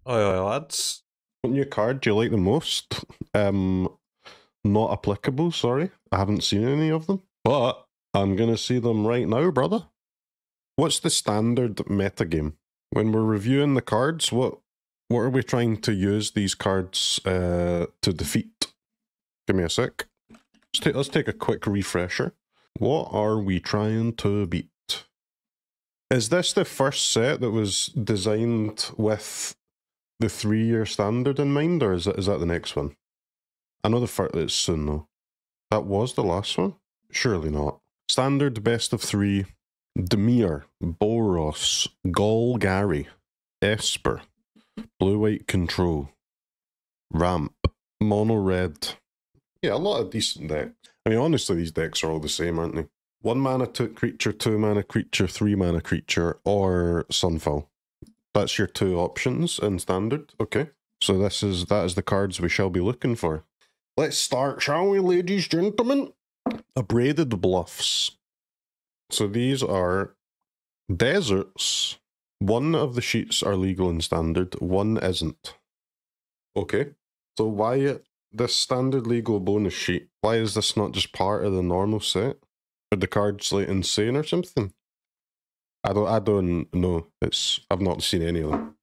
Oi, lads. What new card do you like the most? Not applicable, sorry. I haven't seen any of them, but I'm going to see them right now, brother. What's the standard metagame? When we're reviewing the cards, what are we trying to use these cards to defeat? Give me a sec. Let's take a quick refresher. What are we trying to beat? Is this the first set that was designed with the 3-year standard in mind, or is that the next one? I know the first it's soon though. That was the last one? Surely not. Standard best of 3. Demir, Boros, Golgari, Esper, Blue-White Control, Ramp, Mono Red. Yeah, a lot of decent decks. I mean, honestly, these decks are all the same, aren't they? 1 mana creature, 2 mana creature, 3 mana creature, or Sunfall. That's your 2 options in standard. Okay. So that is the cards we shall be looking for. Let's start, shall we, ladies and gentlemen? Abraded Bluffs. So these are deserts. 1 of the sheets are legal in standard, 1 isn't. Okay. So why this standard legal bonus sheet? Why is this not just part of the normal set? Are the cards like insane or something? I don't know. I've not seen any of them.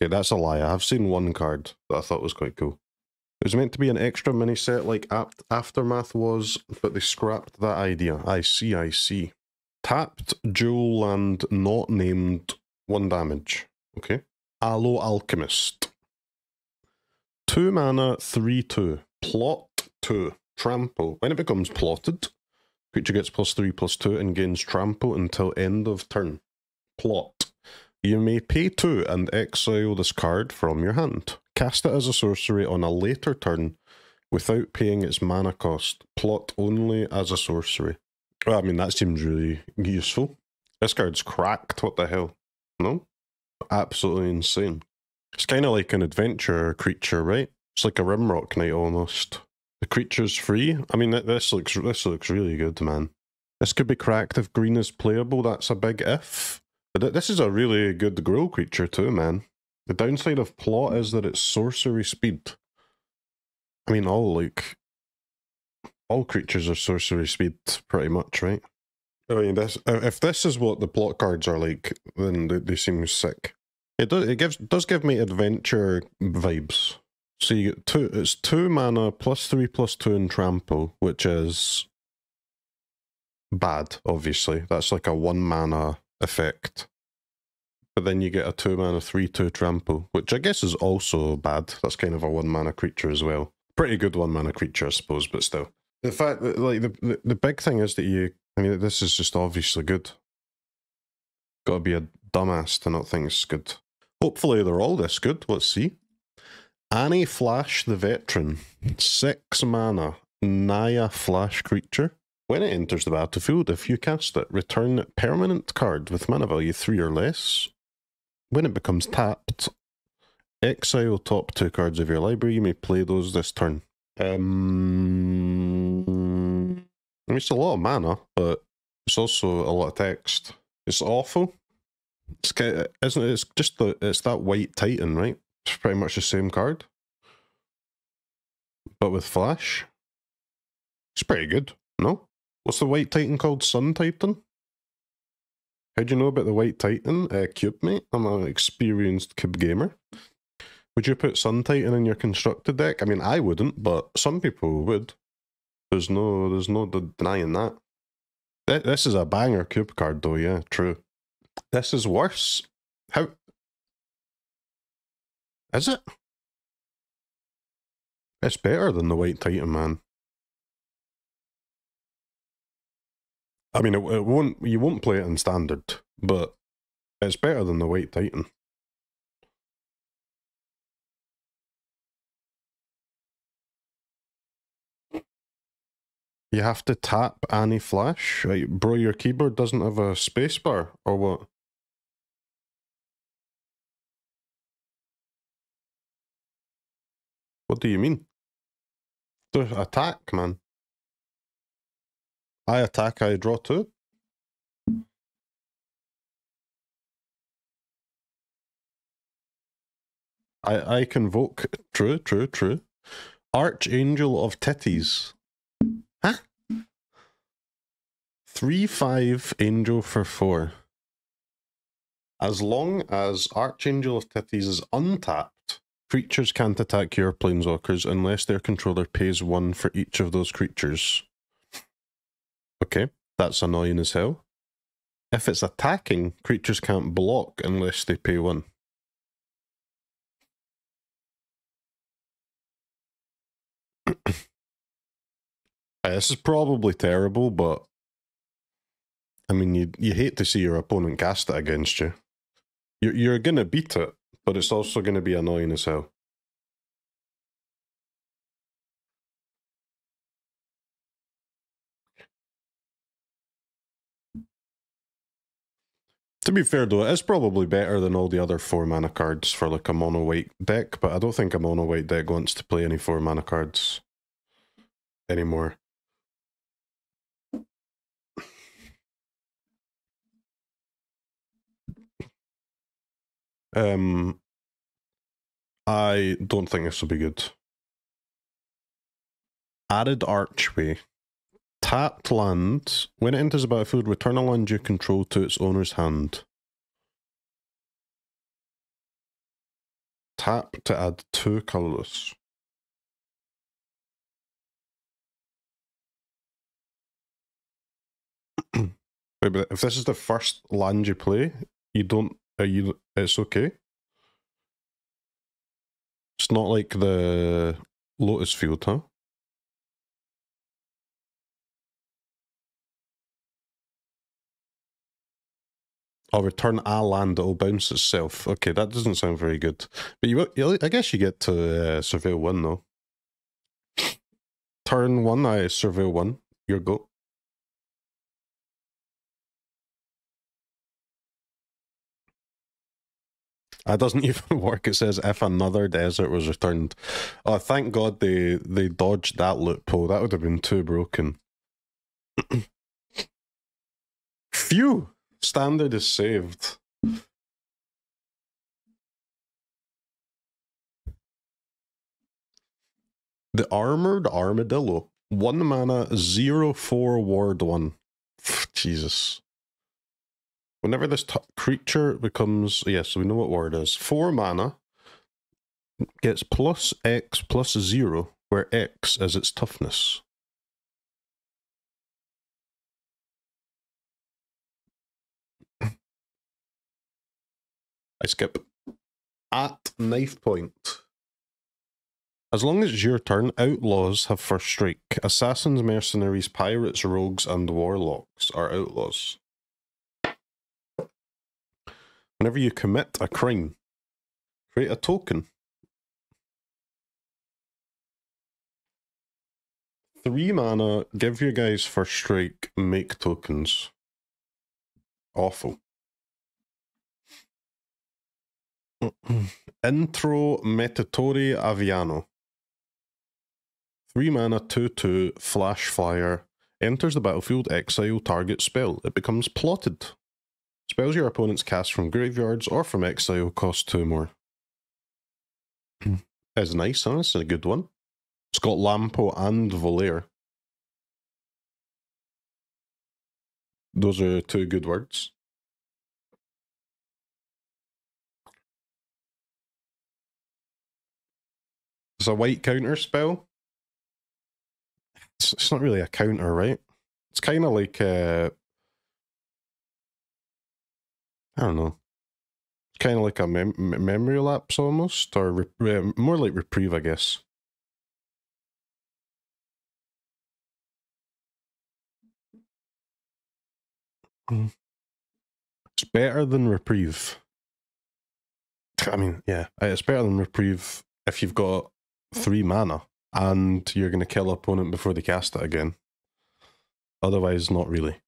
Okay, that's a lie. I've seen 1 card that I thought was quite cool. It was meant to be an extra mini set like Aftermath was, but they scrapped that idea. I see. Tapped dual land not named, 1 damage. Okay. Aloe Alchemist. 2 mana, 3/2. Plot 2. Trample. When it becomes plotted, creature gets +3/+2 and gains trample until end of turn. Plot. You may pay 2 and exile this card from your hand. Cast it as a sorcery on a later turn without paying its mana cost. Plot only as a sorcery. Well, I mean, that seems really useful. This card's cracked, what the hell? No? Absolutely insane. It's kind of like an adventure creature, right? It's like a Rimrock Knight almost. The creature's free. I mean, this looks really good, man. This could be cracked if green is playable. That's a big if. But this is a really good grow creature too, man. The downside of plot is that it's sorcery speed. I mean, all creatures are sorcery speed, pretty much, right? I mean, if this is what the plot cards are like, then they seem sick. It does give me adventure vibes. So you get it's 2 mana +3/+2 in trample, which is bad, obviously. That's like a 1 mana effect. But then you get a 2 mana 3/2 trample, which I guess is also bad. That's kind of a 1 mana creature as well. Pretty good 1 mana creature, I suppose, but still. The fact that, like, the big thing is that I mean, this is just obviously good. Gotta be a dumbass to not think it's good. Hopefully they're all this good. Let's see. Annie Flash the Veteran. 6 mana. Naya Flash creature. When it enters the battlefield, if you cast it, return permanent card with mana value 3 or less. When it becomes tapped, exile top 2 cards of your library. You may play those this turn. I mean, it's a lot of mana, but it's also a lot of text. It's awful. It's it's that white Titan, right? It's pretty much the same card, but with flash. It's pretty good, no? What's the white Titan called? Sun Titan? How do you know about the white Titan? Cube, mate. I'm an experienced cube gamer. Would you put Sun Titan in your constructed deck? I mean, I wouldn't, but some people would. There's no denying that. This is a banger cube card, though. Yeah, true. This is worse. How is it? It's better than the white Titan, man. I mean, you won't play it in standard, but it's better than the white Titan. You have to tap Annie Flash? Right, bro, your keyboard doesn't have a spacebar, or what? What do you mean? Attack, man. I attack, I draw 2. I convoke. True, true, true. Archangel of Titties. Huh? 3/5 Angel for 4. As long as Archangel of Titties is untapped, creatures can't attack your planeswalkers unless their controller pays 1 for each of those creatures. Okay, that's annoying as hell. If it's attacking, creatures can't block unless they pay 1. This is probably terrible, but I mean, you hate to see your opponent cast it against you. You're going to beat it, but it's also going to be annoying as hell. To be fair though, it's probably better than all the other 4 mana cards for like a mono white deck, but I don't think a mono white deck wants to play any 4 mana cards anymore. I don't think this will be good. Added Archway. Tapped land. When it enters the battlefield, return a land you control to its owner's hand. Tap to add 2 colorless. But if this is the first land you play, it's okay. It's not like the Lotus Field, huh? I'll return a land, it'll bounce itself. Okay, that doesn't sound very good. But I guess you get to surveil 1 though. Turn 1, I surveil 1. Your go. That doesn't even work. It says if another desert was returned. Oh, thank God they dodged that loophole. That would have been too broken. Phew! Standard is saved. The Armored Armadillo. 1 mana, 0/4 ward 1. Jesus. Whenever this creature becomes... Yes, so we know what ward is. 4 mana. Gets plus X plus 0, where X is its toughness. I skip. At knife point. As long as it's your turn, Outlaws have first strike. Assassins, mercenaries, pirates, rogues, and warlocks are outlaws. Whenever you commit a crime, create a token. 3 mana, give your guys first strike, make tokens. Awful. Intro Metatore Aviano. 3 mana, 2/2, flash flyer. Enters the battlefield, exile target spell. It becomes plotted. Spells your opponents cast from graveyards or from exile cost 2 more. That's nice, huh? That's a good one. It's got Lampo and Volair. Those are 2 good words. It's a white counter spell. It's not really a counter, right? It's kind of like I don't know. It's kind of like a memory lapse almost, or more like reprieve, I guess. It's better than reprieve. I mean, yeah, it's better than reprieve if you've got 3 mana and you're going to kill an opponent before they cast it again. Otherwise, not really.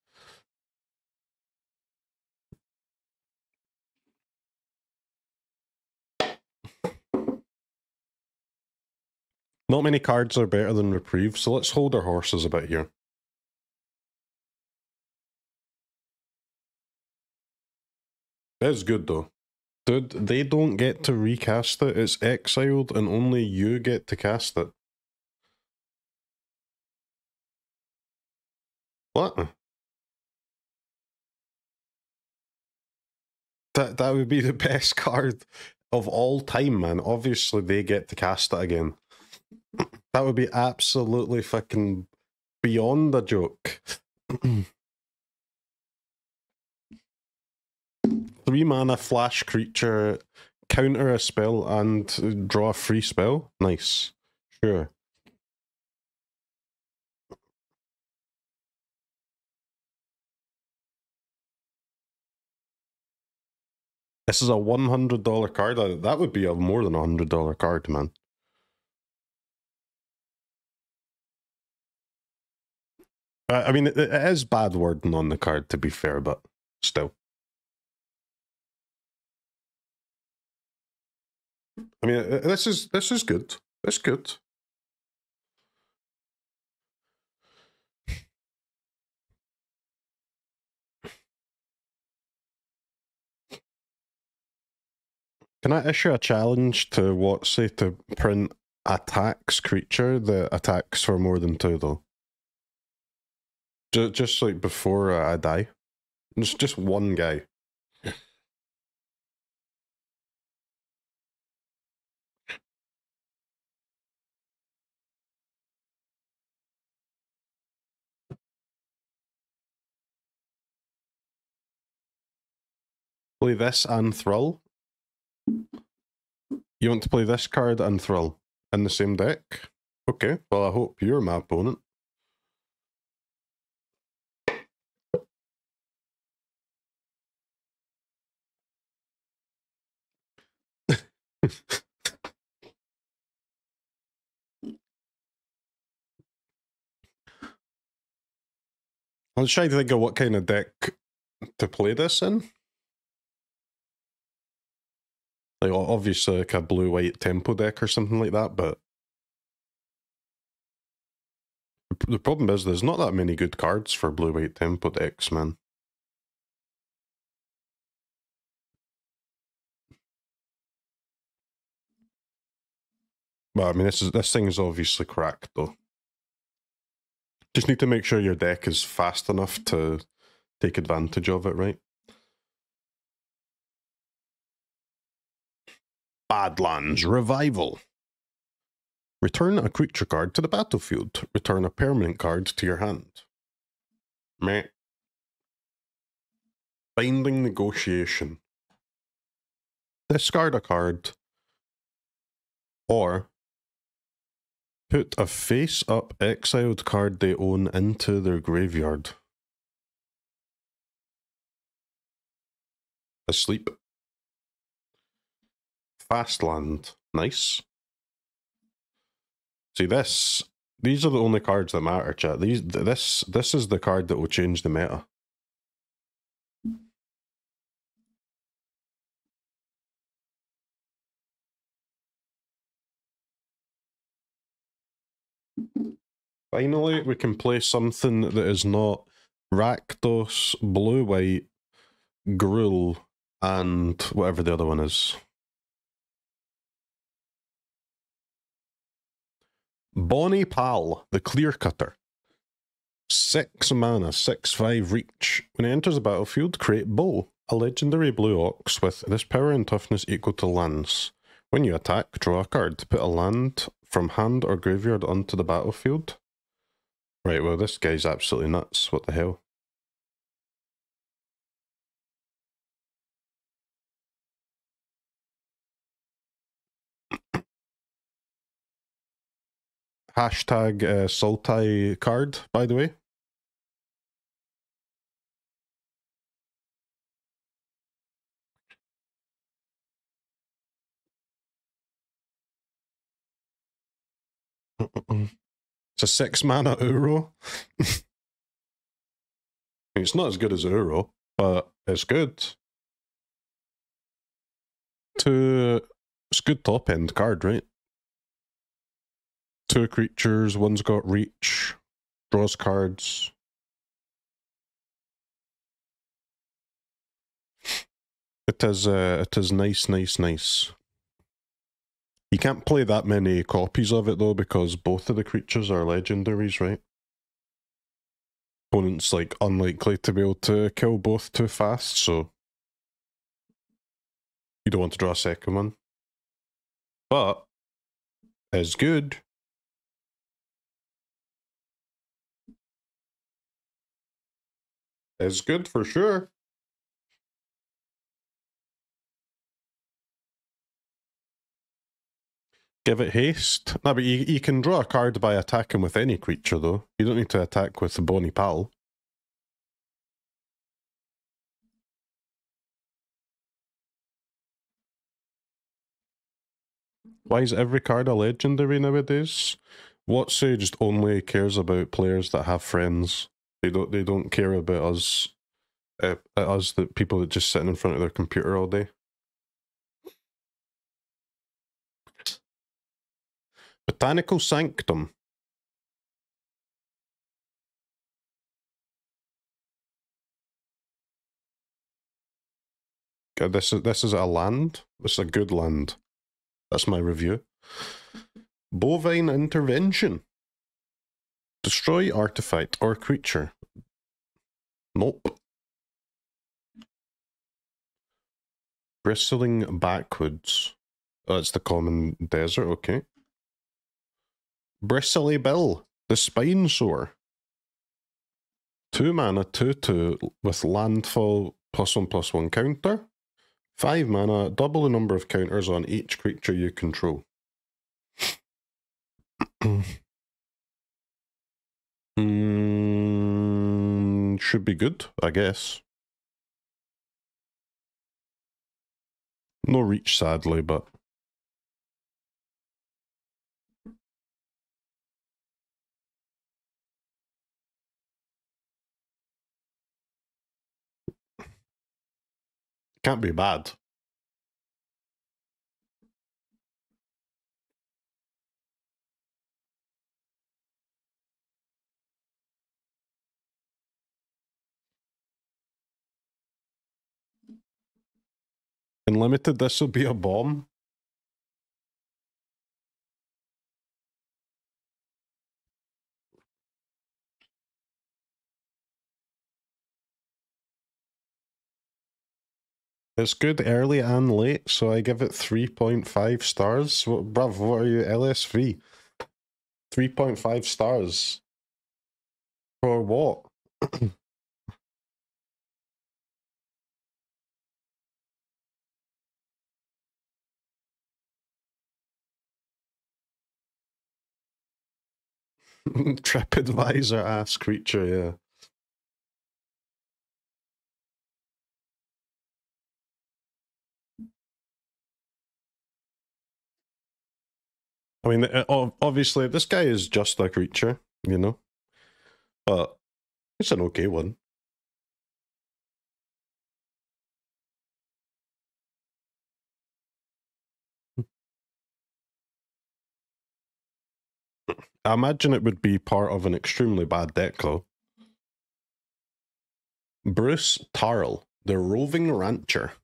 Not many cards are better than reprieve, so let's hold our horses a bit here. It's good though. Dude, they don't get to recast it. It's exiled and only you get to cast it. What? That would be the best card of all time, man. Obviously, they get to cast it again. That would be absolutely fucking beyond a joke. 3 mana flash creature, counter a spell and draw a free spell. Nice. Sure. This is a $100 card. That would be a more than $100 card, man. I mean, it is bad wording on the card, to be fair, but still. I mean, this is good. It's good. Can I issue a challenge to Watsy to print attacks creature that attacks for more than 2, though? Just like before I die. Just one guy. Play this and Thrill. You want to play this card and Thrill in the same deck? Okay, well I hope you're my opponent. I was trying to think of what kind of deck to play this in. Like, obviously, like a blue-white tempo deck or something like that, but the problem is there's not that many good cards for blue-white tempo decks, man. Well, I mean, this thing is obviously cracked, though. Just need to make sure your deck is fast enough to take advantage of it, right? Badlands Revival. Return a creature card to the battlefield. Return a permanent card to your hand. Meh. Binding Negotiation. Discard a card. Or put a face-up exiled card they own into their graveyard. Asleep. Fastland. Nice. See this. These are the only cards that matter, chat. This is the card that will change the meta. Finally, we can play something that is not Rakdos, blue-white, Gruul, and whatever the other one is. Bonnie Pal, the Clear Cutter. 6 mana, 6/5 reach. When it enters the battlefield, create Bow, a legendary blue ox with this power and toughness equal to lands. When you attack, draw a card. Put a land from hand or graveyard onto the battlefield. Right, well, this guy's absolutely nuts. What the hell? Hashtag Sultai card, by the way. It's a 6 mana Uro. It's not as good as Uro, but it's good. It's good top end card, right? 2 creatures, one's got reach, draws cards. It is nice, nice, nice. You can't play that many copies of it though, because both of the creatures are legendaries, right? Opponent's like unlikely to be able to kill both too fast, so you don't want to draw a second one. But it's good. It's good for sure. Give it haste. No, but you can draw a card by attacking with any creature, though. You don't need to attack with the Bony Pal. Why is every card a legendary nowadays? WotC just only cares about players that have friends. They don't care about us, the people that just sitting in front of their computer all day. Botanical Sanctum. This is a land. This is a good land. That's my review. Bovine Intervention. Destroy artifact or creature. Nope. Bristling Backwoods. Oh, that's the common desert, okay. Bristly Bill, the Spine Soar. 2 mana, 2/2 with landfall +1/+1 counter. 5 mana, double the number of counters on each creature you control. Should be good, I guess. No reach, sadly, but... Can't be bad. In limited, this will be a bomb. It's good early and late, so I give it 3.5 stars. Bruv, what are you, LSV? 3.5 stars. For what? TripAdvisor ass creature, yeah. I mean, obviously, this guy is just a creature, you know? But it's an okay one. I imagine it would be part of an extremely bad deck, though. Bruce Tarl, the Roving Rancher.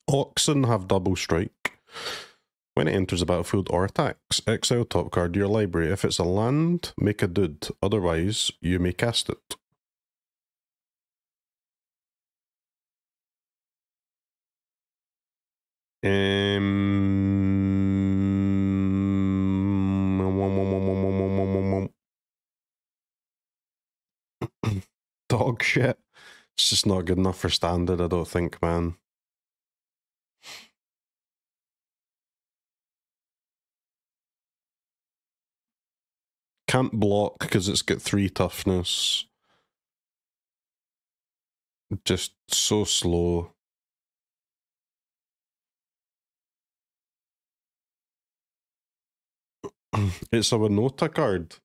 Oxen have double strike. When it enters the battlefield or attacks, exile top card to your library. If it's a land, make a dude. Otherwise, you may cast it. Dog shit. It's just not good enough for standard, I don't think, man. Can't block because it's got 3 toughness. Just so slow. It's a Winota card.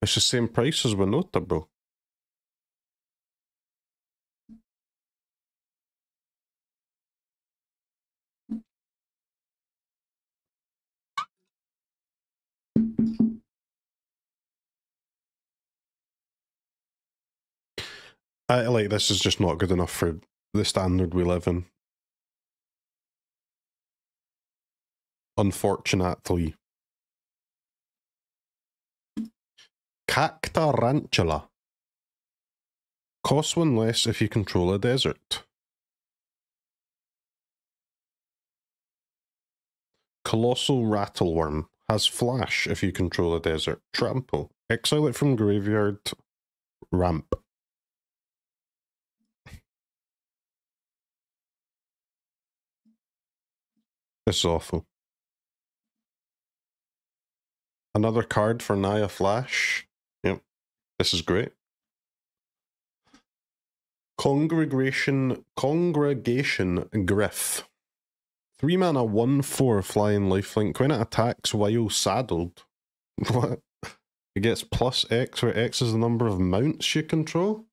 It's the same price as Winota, bro. Like, this is just not good enough for the standard we live in. Unfortunately. Cactarantula. Costs 1 less if you control a desert. Colossal Rattleworm. Has flash if you control a desert. Trample. Exile it from graveyard. Ramp. This is awful. Another card for Naya Flash. Yep. This is great. Congregation Griff. 3 mana 1/4 flying lifelink. When it attacks while saddled. What? It gets plus X, where X is the number of mounts you control?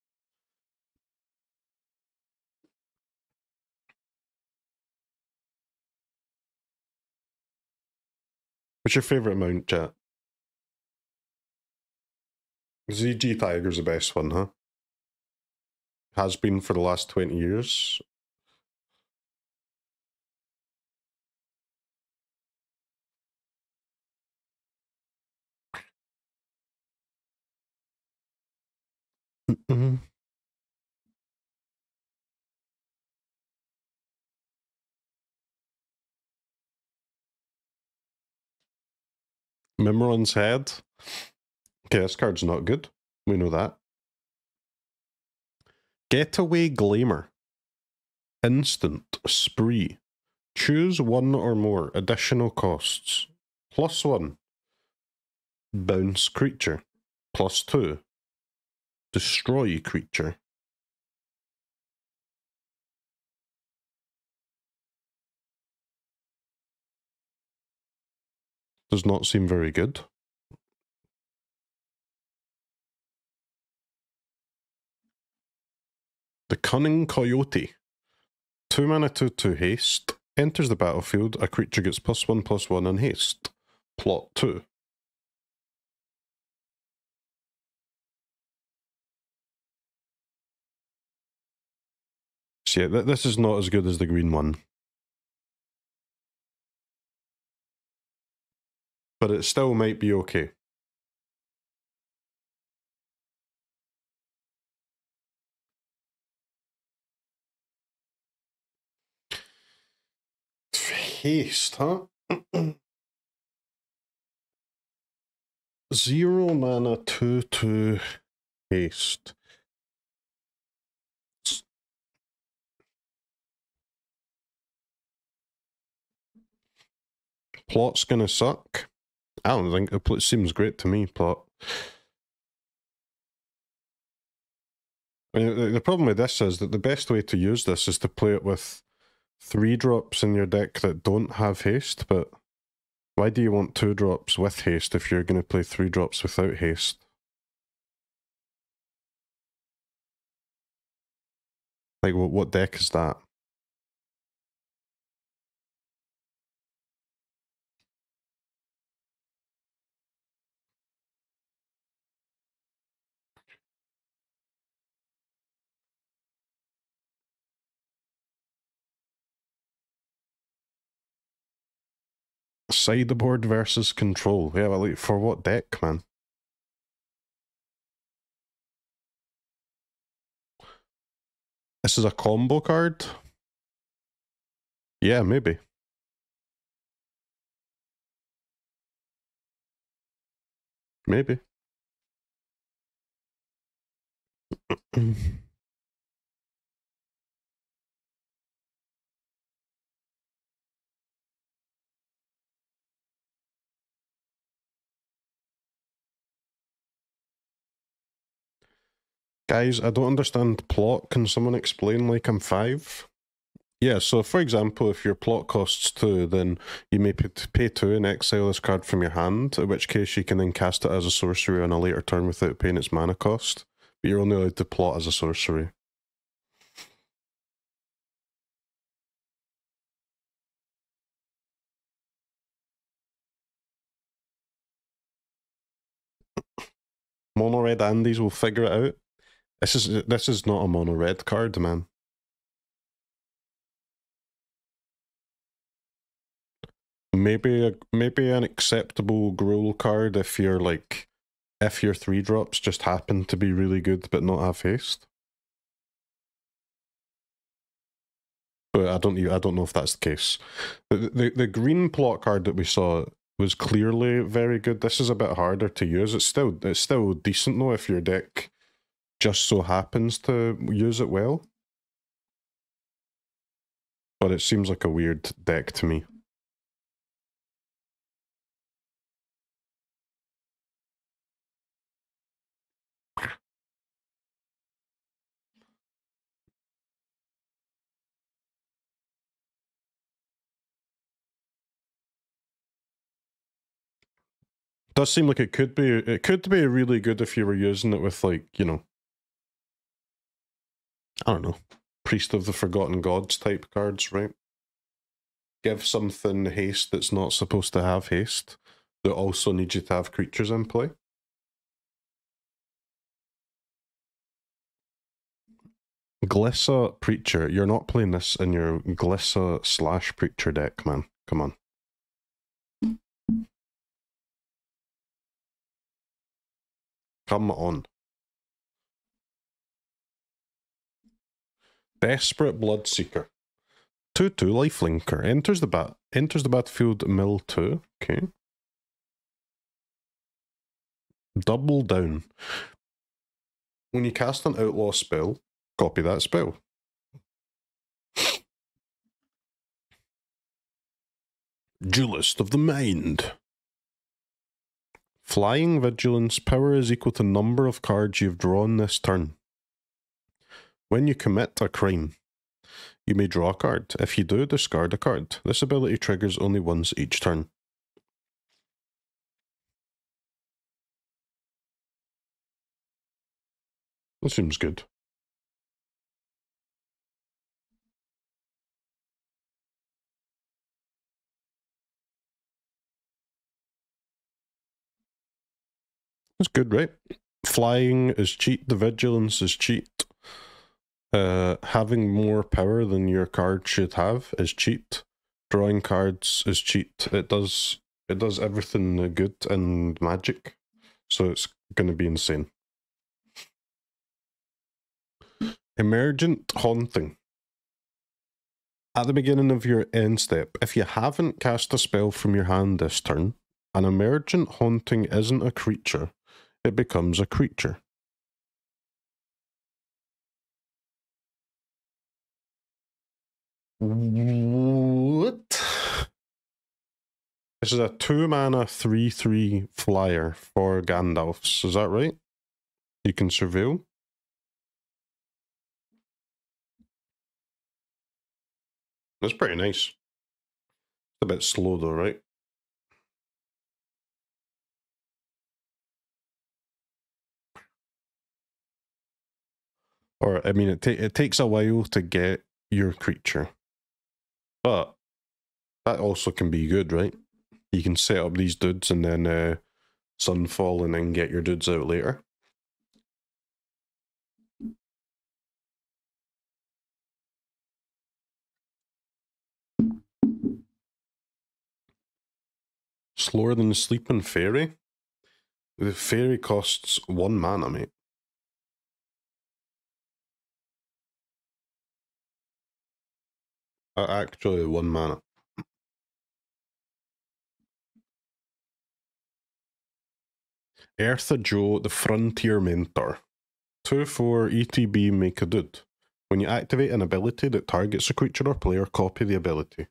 What's your favourite mount, chat? ZG Tiger's the best one, huh? Has been for the last 20 years. Mimron's Head. Okay, this card's not good. We know that. Getaway Glamour. Instant. Spree. Choose 1 or more additional costs. +1. Bounce creature. +2. Destroy creature. Does not seem very good. The Cunning Coyote. 2 mana 2/2 haste. Enters the battlefield. A creature gets +1/+1 and haste. Plot 2. So yeah, this is not as good as the green one. But it still might be okay. Haste, huh? 0 mana 2/2 haste. Plot's gonna suck. I don't think it seems great to me, Plot. I mean, the problem with this is that the best way to use this is to play it with 3-drops in your deck that don't have haste, but why do you want 2-drops with haste if you're going to play 3-drops without haste? Like, what deck is that? Sideboard versus control. Yeah, well, like, for what deck, man? This is a combo card? Yeah, maybe. Maybe. Guys, I don't understand plot. Can someone explain like I'm 5? Yeah, so for example, if your plot costs 2, then you may pay 2 and exile this card from your hand, in which case you can then cast it as a sorcery on a later turn without paying its mana cost. But you're only allowed to plot as a sorcery. Mono red Andes will figure it out. This is not a mono red card, man. maybe an acceptable Gruul card if you're like, if your 3-drops just happen to be really good but not have haste. But I don't know if that's the case. The green plot card that we saw was clearly very good. This is a bit harder to use. It's still decent though if your deck just so happens to use it well. But it seems like a weird deck to me. Does seem like it could be really good if you were using it with, like, you know, I don't know, Priest of the Forgotten Gods type cards, right? Give something haste that's not supposed to have haste, that also needs you to have creatures in play. Glissa Preacher, you're not playing this in your Glissa / Preacher deck, man. Come on. Come on. Desperate Bloodseeker. 2/2 lifelinker. Enters the battlefield mill 2. Okay. Double down. When you cast an outlaw spell, copy that spell. Duelist of the Mind. Flying Vigilance. Power is equal to number of cards you've drawn this turn. When you commit a crime, you may draw a card. If you do, discard a card. This ability triggers only once each turn. That seems good. That's good, right? Flying is cheat, the vigilance is cheat. Having more power than your card should have is cheat. Drawing cards is cheat. It does everything good in Magic, so it's gonna be insane. Emergent Haunting. At the beginning of your end step, if you haven't cast a spell from your hand this turn, an Emergent Haunting isn't a creature, it becomes a creature. What? This is a 2-mana 3/3 flyer for Gandalfs, is that right? You can surveil. That's pretty nice. It's a bit slow though, right? Or, I mean, it takes a while to get your creature. But that also can be good, right? You can set up these dudes and then Sunfall and then get your dudes out later. Slower than the Sleeping Fairy? The fairy costs 1 mana, mate. Actually, 1 mana. Eartha Joe, the Frontier Mentor. 2/4 ETB, make a dude. When you activate an ability that targets a creature or player, copy the ability.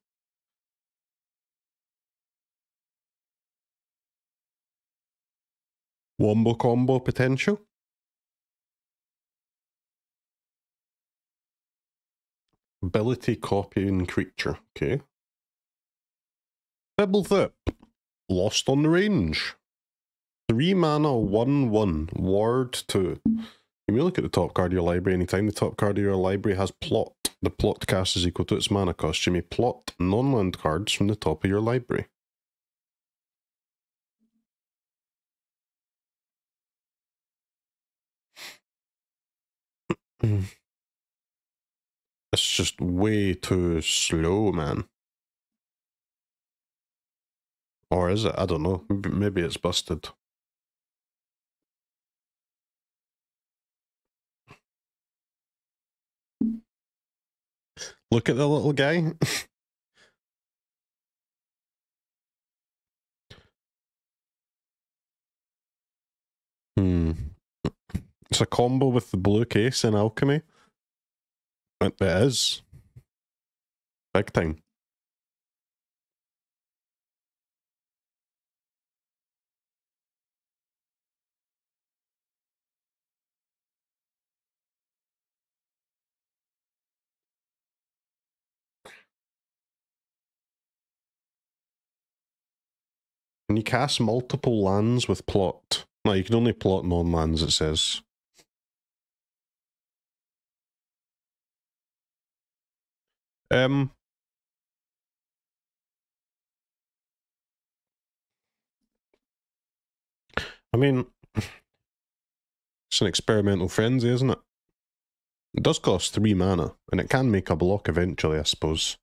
Wombo combo potential. Ability copying creature. Okay. Bibblethip. Lost on the Range. 3 mana, 1/1. Ward 2. You may look at the top card of your library anytime the top card of your library has plot. The plot cast is equal to its mana cost. You may plot non-land cards from the top of your library. It's just way too slow, man. Or is it? I don't know. Maybe it's busted. Look at the little guy. It's a combo with the blue case in Alchemy. It is. Big time. Can you cast multiple lands with plot? No, you can only plot non-lands, it says. I mean, it's an experimental frenzy, isn't it? It does cost 3 mana, and it can make a block eventually, I suppose.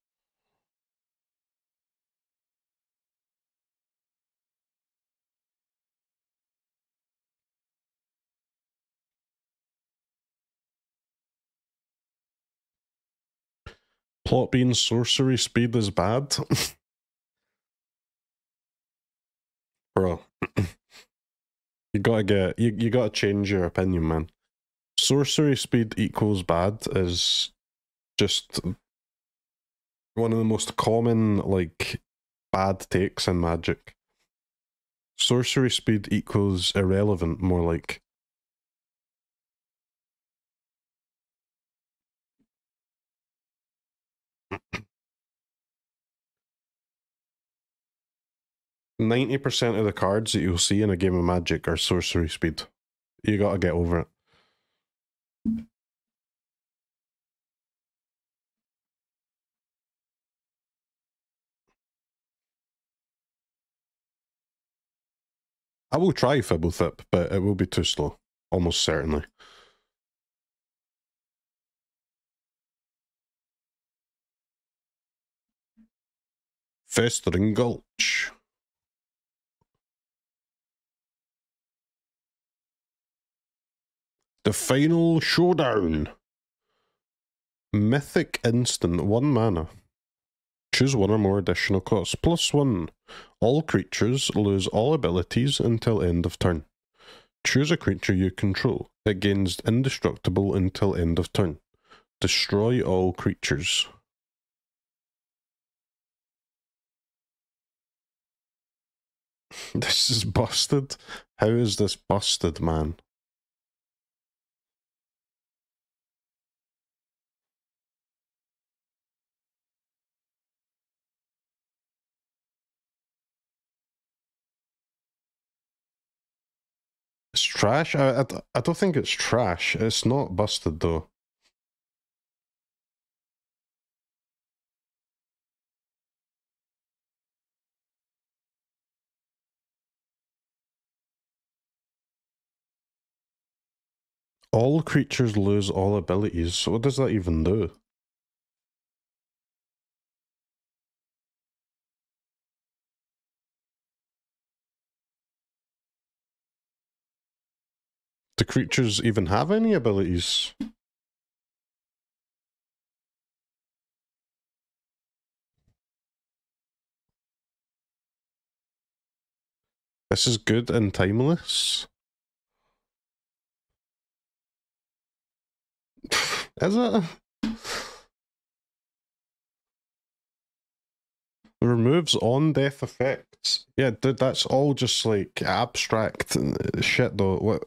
Plot being sorcery speed is bad. Bro. You gotta change your opinion, man. Sorcery speed equals bad is just one of the most common, like, bad takes in Magic. Sorcery speed equals irrelevant, more like. %90 of the cards that you'll see in a game of Magic are sorcery speed. You gotta get over it. I will try Fibblethip, but it will be too slow. Almost certainly. Festering Gulch. The final showdown. Mythic instant, 1 mana. Choose one or more additional costs. +1. All creatures lose all abilities until end of turn. Choose a creature you control. It gains indestructible until end of turn. Destroy all creatures. This is busted. How is this busted, man? It's trash? I don't think it's trash. It's not busted, though. All creatures lose all abilities. So what does that even do? Do creatures even have any abilities? This is good and timeless. Is it? Removes on-death effects. Yeah, dude, that's all just like abstract shit though.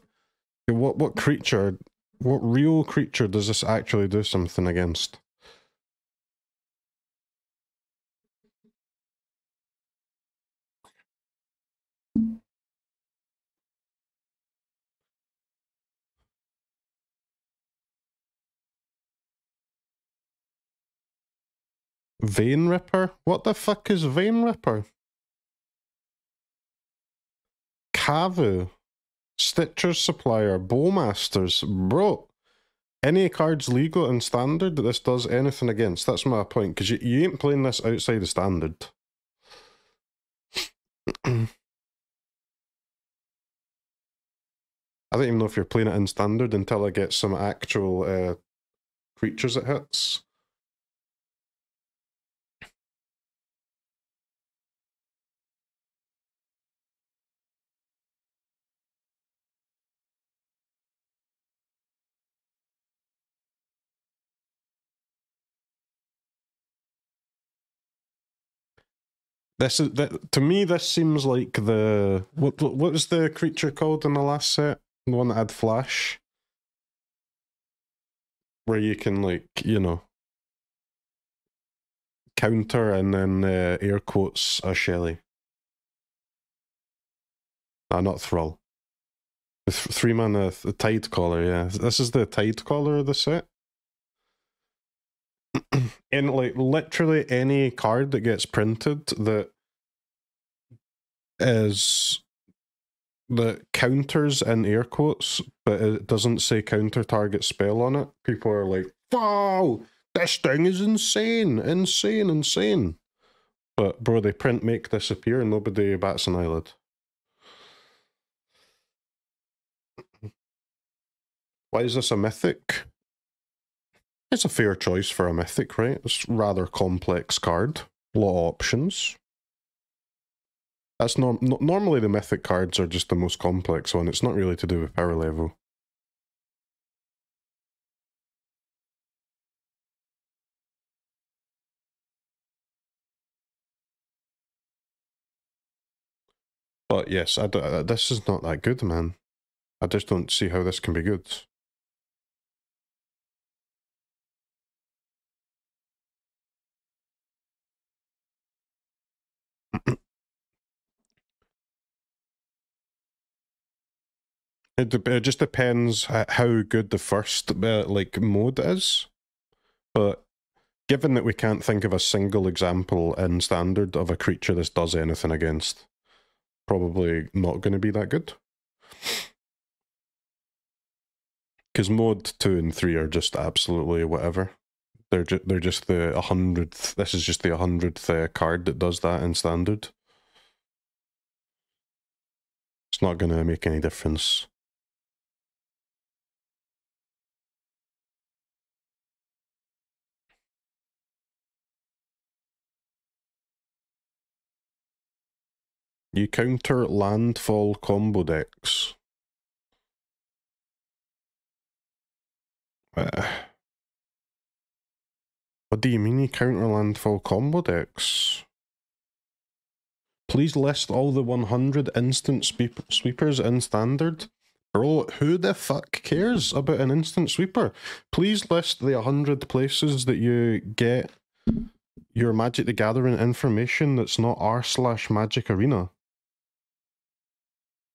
What creature, what real creature does this actually do something against? Vein Ripper? What the fuck is Vein Ripper? Kavu. Stitcher's Supplier. Bowmasters. Bro. Any cards legal and standard that this does anything against? That's my point, because you ain't playing this outside of standard. I don't even know if you're playing it in standard until I get some actual creatures it hits. This is that to me. This seems like the what was the creature called in the last set? The one that had flash, where you can, like, you know, counter and then air quotes a Shelly. Ah, not Thrall. The 3-mana the Tide Caller. Yeah, this is the Tide Caller of the set. And like literally any card that gets printed that is that counters in air quotes, but it doesn't say counter target spell on it, people are like, wow, this thing is insane, insane, insane. But bro, they print make this appear and nobody bats an eyelid. Why is this a mythic? It's a fair choice for a mythic, right? It's a rather complex card. A lot of options. That's normally the mythic cards are just the most complex one. It's not really to do with power level. But yes, this is not that good, man. I just don't see how this can be good. It just depends how good the first like mode is. But given that we can't think of a single example in standard of a creature this does anything against, probably not going to be that good. Because mode 2 and 3 are just absolutely whatever. They're just the 100th. This is just the 100th card that does that in standard. It's not going to make any difference. You counter landfall combo decks. What do you mean you counter landfall combo decks? Please list all the 100 instant sweepers in standard. Bro, who the fuck cares about an instant sweeper? Please list the 100 places that you get your Magic the Gathering information that's not r/Magic Arena.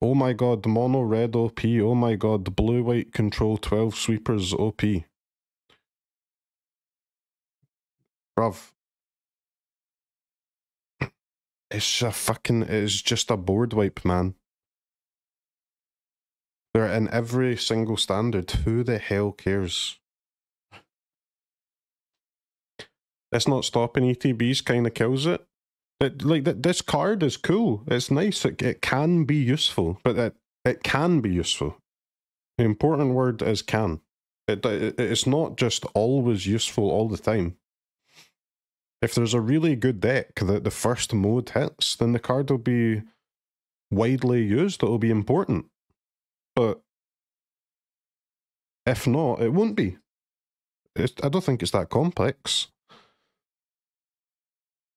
Oh my god, mono red OP. Oh my god, blue white control 12 sweepers OP. Bruv. It's just a board wipe, man. They're in every single standard. Who the hell cares? That's not stopping ETBs kind of kills it. This card is cool. It's nice. It can be useful, but it can be useful. The important word is can. It's not just always useful all the time. If there's a really good deck that the first mode hits, then the card will be widely used. It'll be important. But if not, it won't be. I don't think it's that complex.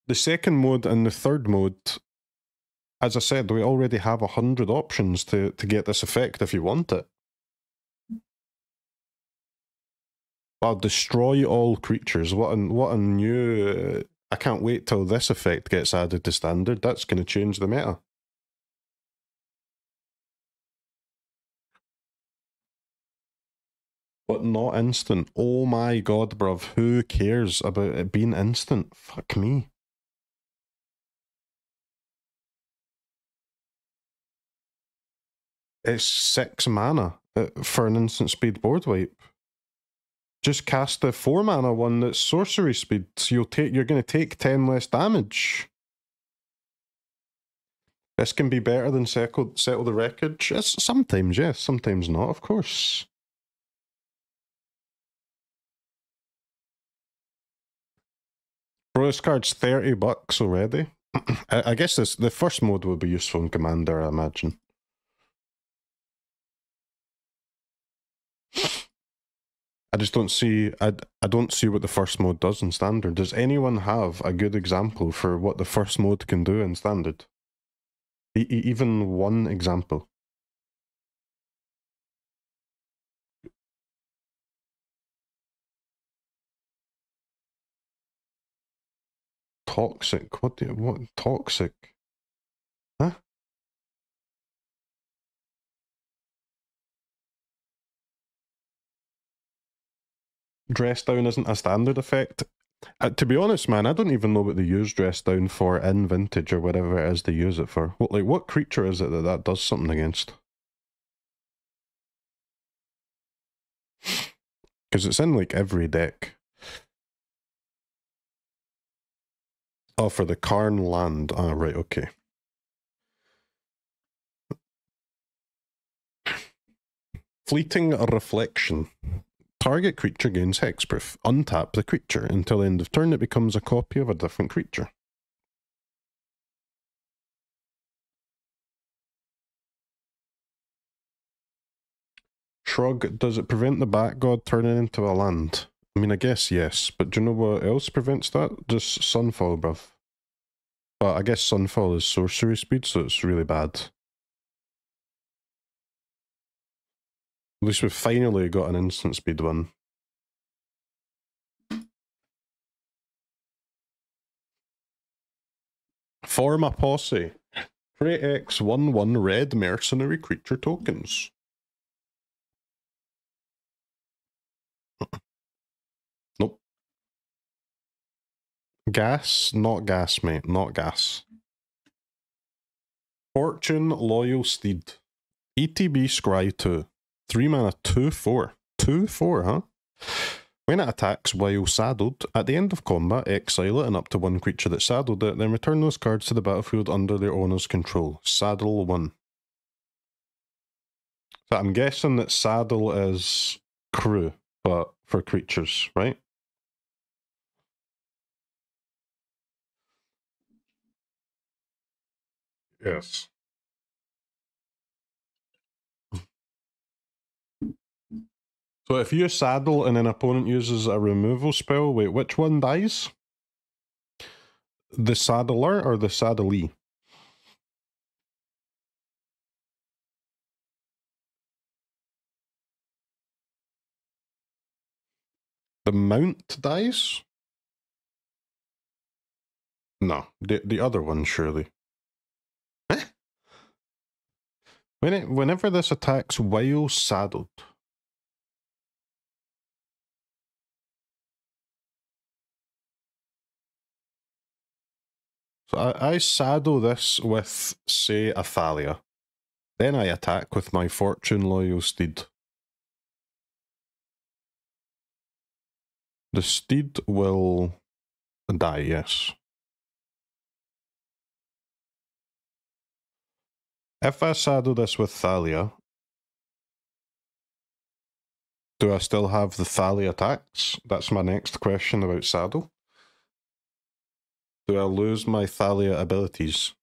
The second mode and the third mode, as I said, we already have 100 options to get this effect if you want it. I'll destroy all creatures. What a new... I can't wait till this effect gets added to standard. That's going to change the meta. But not instant. Oh my god, bruv. Who cares about it being instant? Fuck me. It's 6 mana for an instant speed board wipe. Just cast the 4 mana one that's sorcery speed. So you're going to take 10 less damage. This can be better than Settle the Wreckage. Sometimes, yes, sometimes not, of course. Bro, this card's $30 already. I guess the first mode would be useful in Commander, I imagine. I just don't see I don't see what the first mode does in Standard. Does anyone have a good example for what the first mode can do in Standard? Even one example. Toxic? What toxic? Huh? Dress down isn't a standard effect. To be honest, man, I don't even know what they use dress down for in Vintage or whatever it is they use it for. What creature is it that does something against? Because it's in like every deck. Oh, for the Karn land. Ah, right, okay. Fleeting Reflection. Target creature gains hexproof. Untap the creature. Until end of turn, it becomes a copy of a different creature. Shrug, does it prevent the Bat God turning into a land? I mean, I guess yes, but do you know what else prevents that? Just Sunfall, bruv. But I guess Sunfall is sorcery speed, so it's really bad. At least we've finally got an instant speed one. Form a posse. Create X 1/1 red mercenary creature tokens. Nope. Gas? Not gas, mate. Not gas. Fortune Loyal Steed. ETB Scry 2. 3 mana 2/4. 2/4, huh? When it attacks while saddled, at the end of combat, exile it and up to one creature that saddled it, then return those cards to the battlefield under their owner's control. Saddle 1. So I'm guessing that saddle is crew, but for creatures, right? Yes. So if you saddle and an opponent uses a removal spell, wait, which one dies? The saddler or the saddlee? The mount dies? No, the other one, surely. Whenever this attacks while saddled. So I saddle this with, say, a Thalia. Then I attack with my Fortune Loyal Steed. The steed will die, yes. If I saddle this with Thalia, do I still have the Thalia attacks? That's my next question about saddle. Do I lose my Thalia abilities?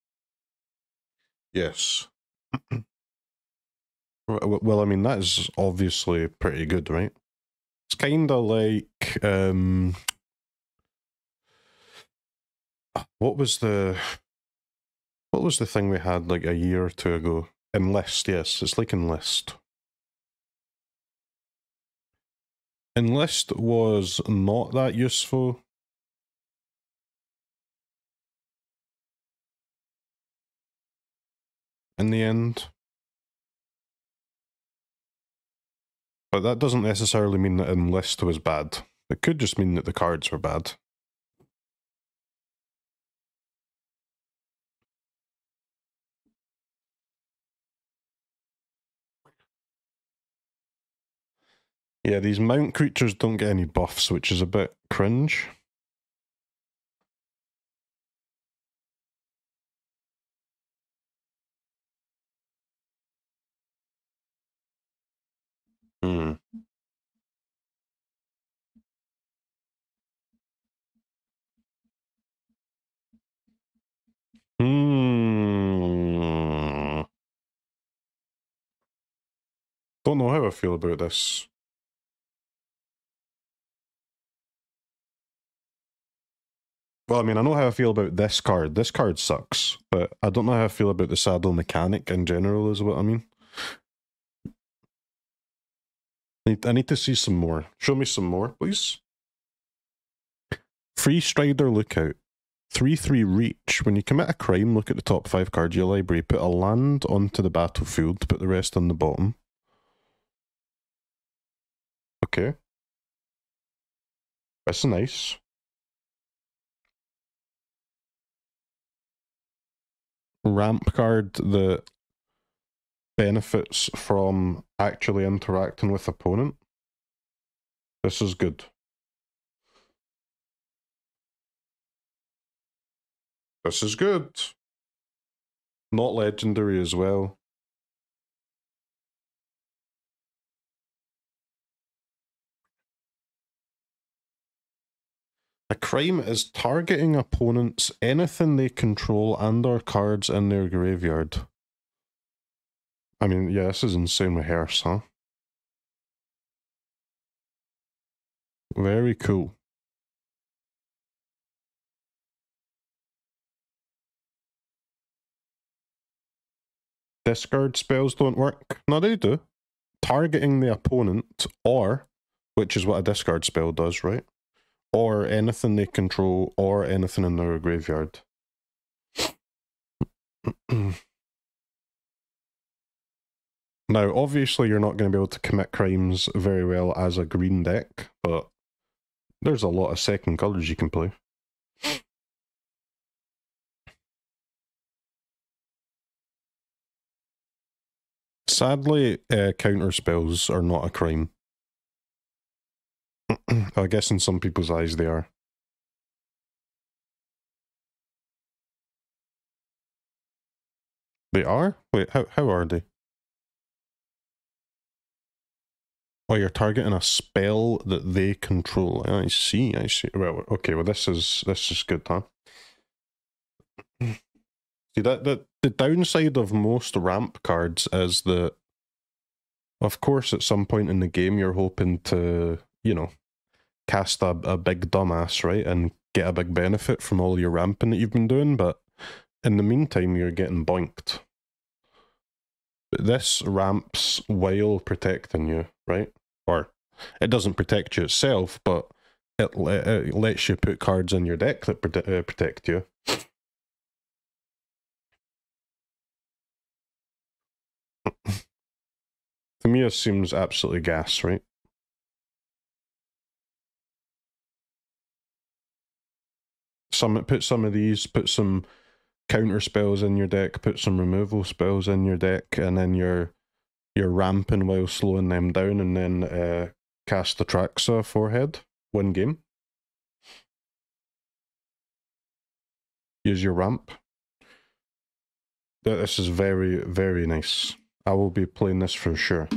Yes. Well, I mean, that is obviously pretty good, right? It's kind of like, what was the thing we had like a year or two ago? Enlist, yes, it's like Enlist. Enlist was not that useful. In the end. But that doesn't necessarily mean that Enlist was bad. It could just mean that the cards were bad. Yeah, these mount creatures don't get any buffs, which is a bit cringe. Hmm. Hmm. Don't know how I feel about this. Well, I mean, I know how I feel about this card. This card sucks, but I don't know how I feel about the saddle mechanic in general, is what I mean. I need to see some more. Show me some more, please. Free Strider Lookout. 3/3 reach. When you commit a crime, look at the top 5 cards of your library. Put a land onto the battlefield, put the rest on the bottom. Okay. That's nice. Ramp card that benefits from actually interacting with opponent. This is good. This is good. Not legendary as well. A crime is targeting opponents, anything they control and/or cards in their graveyard. I mean, yeah, this is insane rehearse, huh? Very cool. Discard spells don't work. No, they do. Targeting the opponent, or, which is what a discard spell does, right? Or anything they control, or anything in their graveyard. Now, obviously, you're not going to be able to commit crimes very well as a green deck, but there's a lot of second colours you can play. Sadly, counter spells are not a crime. I guess in some people's eyes they are. They are? Wait, how are they? Oh, you're targeting a spell that they control. I see. Well, okay, well this is good, huh? See, the downside of most ramp cards is that, of course, at some point in the game you're hoping to, you know, cast a big dumbass, right, and get a big benefit from all your ramping that you've been doing, but in the meantime you're getting boinked. But this ramps while protecting you, right? Or it doesn't protect you itself, but it lets you put cards in your deck that protect you. To me, it seems absolutely gas, right? Put some of these, put some counter spells in your deck, put some removal spells in your deck, and then you're ramping while slowing them down, and then cast the Traxa forehead, win game. Use your ramp. This is very, very nice. I will be playing this for sure.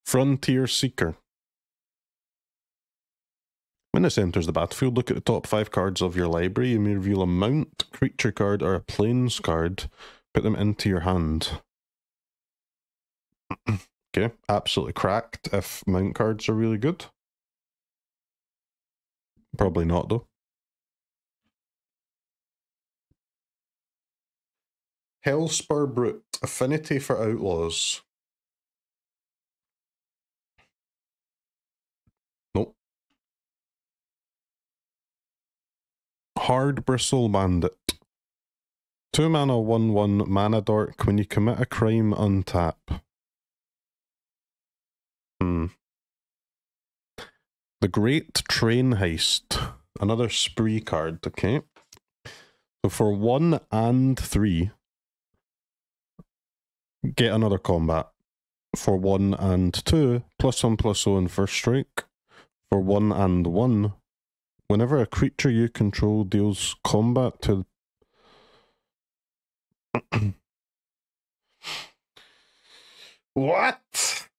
Frontier Seeker. When this enters the battlefield, look at the top 5 cards of your library. You may reveal a mount, creature card, or a plains card. Put them into your hand. Okay, absolutely cracked if mount cards are really good. Probably not, though. Hellspur Brute. Affinity for Outlaws. Nope. Hard Bristle Bandit. 2 mana 1/1 mana dork. When you commit a crime, untap. The Great Train Heist. Another spree card, okay? So for 1 and 3, get another combat. For 1 and 2, +1/+0 first strike. For 1 and 1, Whenever a creature you control deals combat to... What?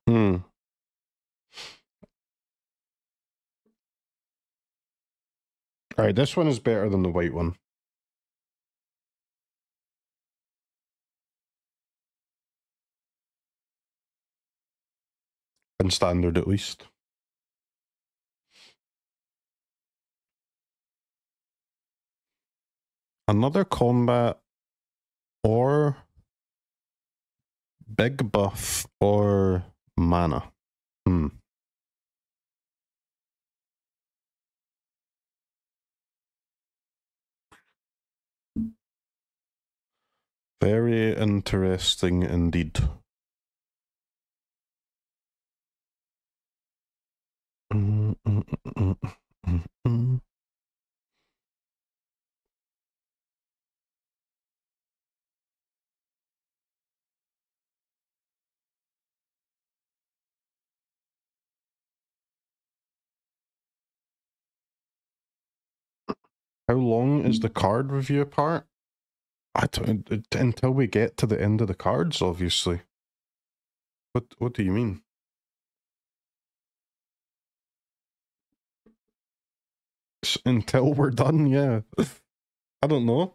Hmm. Alright, this one is better than the white one. In standard, at least. Another combat or big buff or mana. Hmm. Very interesting indeed. How long is the card review part? I don't, until we get to the end of the cards, obviously. What do you mean? Until we're done, yeah. I don't know.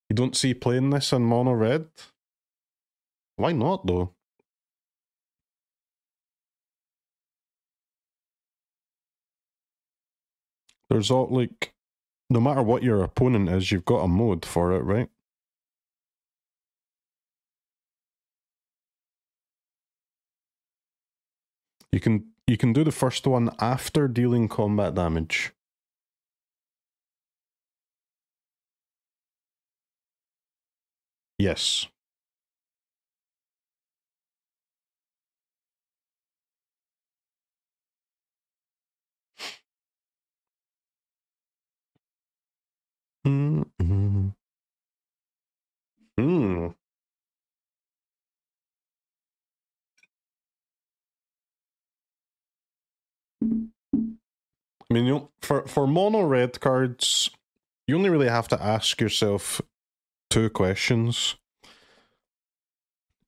You don't see playing this in mono red? Why not, though? There's all, like, no matter what your opponent is, you've got a mode for it, right? You can do the first one after dealing combat damage. Yes. Mm-hmm. Mm. I mean, for mono red cards, you only really have to ask yourself two questions.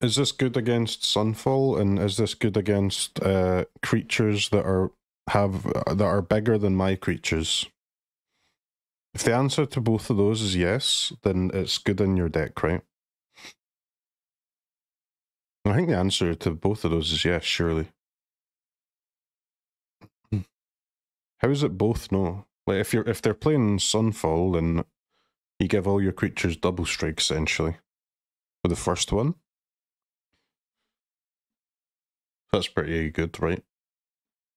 Is this good against Sunfall, and is this good against creatures that are bigger than my creatures? If the answer to both of those is yes, then it's good in your deck, right? I think the answer to both of those is yes, surely. How is it both no? Like if they're playing Sunfall, then you give all your creatures double strike essentially. For the first one. That's pretty good, right?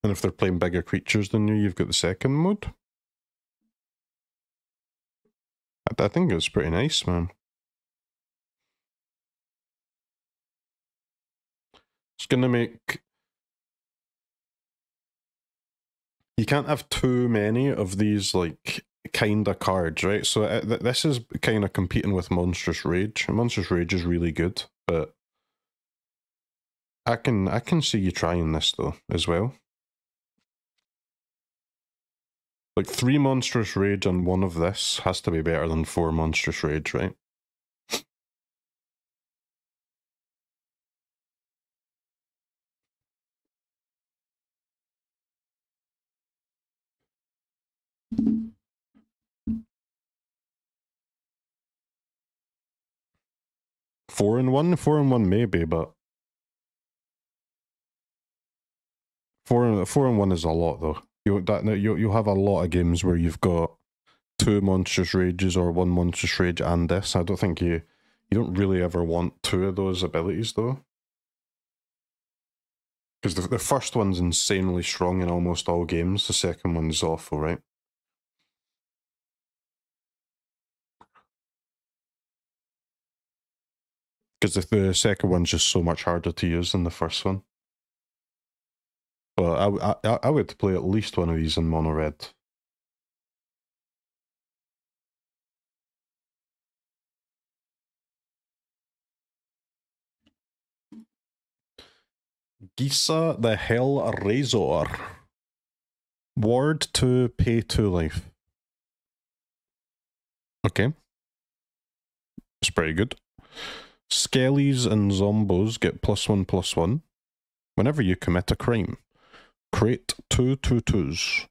And if they're playing bigger creatures than you, you've got the second mode. I think it's pretty nice, man. It's gonna make... You can't have too many of these, like, kind of cards, right? So this is kind of competing with Monstrous Rage. Monstrous Rage is really good, but I can see you trying this, though, as well. Like, 3 Monstrous Rage on one of this has to be better than 4 Monstrous Rage, right? Four and one maybe, but 4-1 is a lot though. You'll have a lot of games where you've got 2 Monstrous Rages or 1 Monstrous Rage and this. I don't think you don't really ever want 2 of those abilities though. Because the first one's insanely strong in almost all games, the second one's awful, right? Because the second one's just so much harder to use than the first one. But I would play at least one of these in mono red. Gisa the Hell Razor. Ward 2, pay 2 life. Okay. It's pretty good. Skellies and Zombos get +1/+1. Whenever you commit a crime, create 2 2/2s.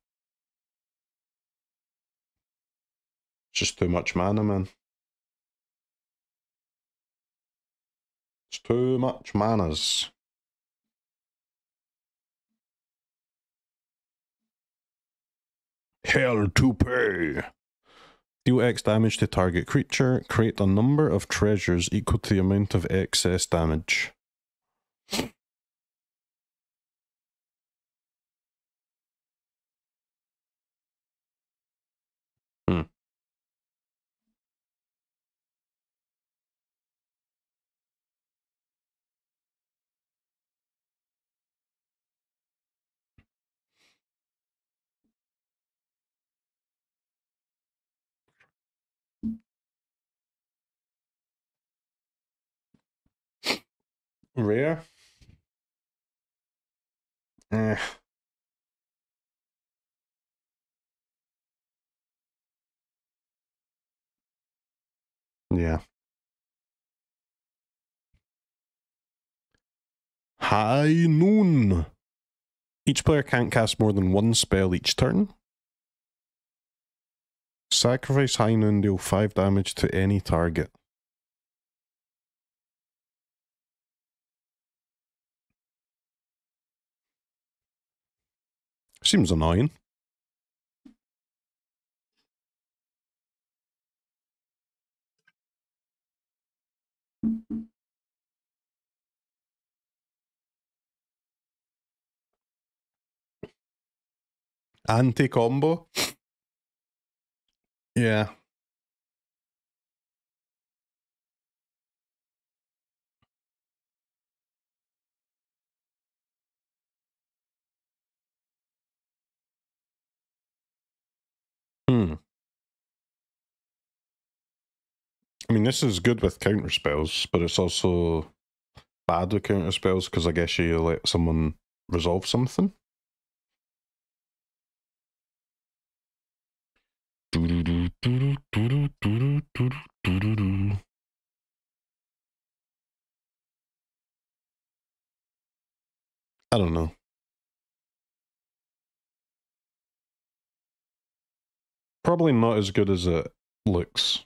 It's just too much mana, man. It's too much manas. Hell to pay. Deal X damage to target creature. Create a number of treasures equal to the amount of excess damage. Rare? Eh. Yeah. High Noon. Each player can't cast more than one spell each turn. Sacrifice High Noon, deal 5 damage to any target. Seems annoying. Anti-combo? Yeah. I mean, this is good with counter spells, but it's also bad with counter spells because I guess you let someone resolve something. I don't know. Probably not as good as it looks.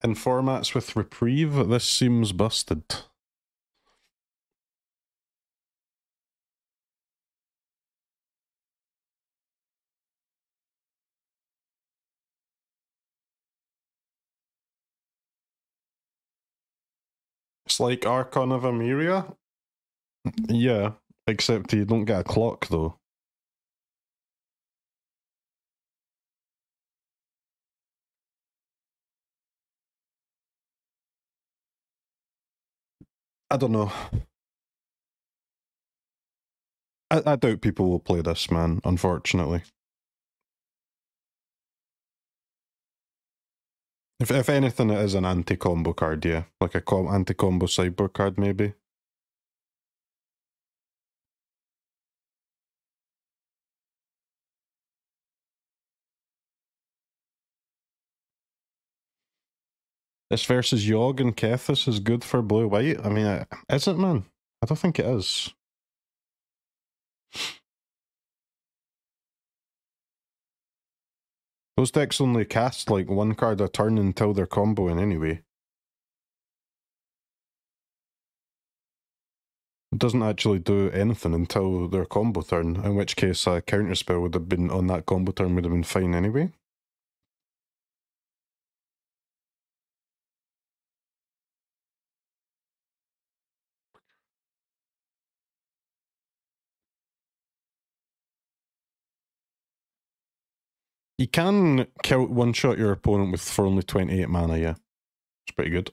In formats with Reprieve, this seems busted. It's like Archon of Emeria. Yeah, except you don't get a clock though. I don't know. I doubt people will play this, man, unfortunately. If anything, it is an anti-combo card, yeah. Like a anti-combo sideboard card, maybe. This versus Yogg and Kethis is good for blue-white. I mean, is it, man? I don't think it is. Those decks only cast like one card a turn until they're comboing anyway. It doesn't actually do anything until their combo turn, in which case a counterspell would have been on that combo turn would have been fine anyway. You can kill one-shot your opponent with for only 28 mana, yeah. It's pretty good.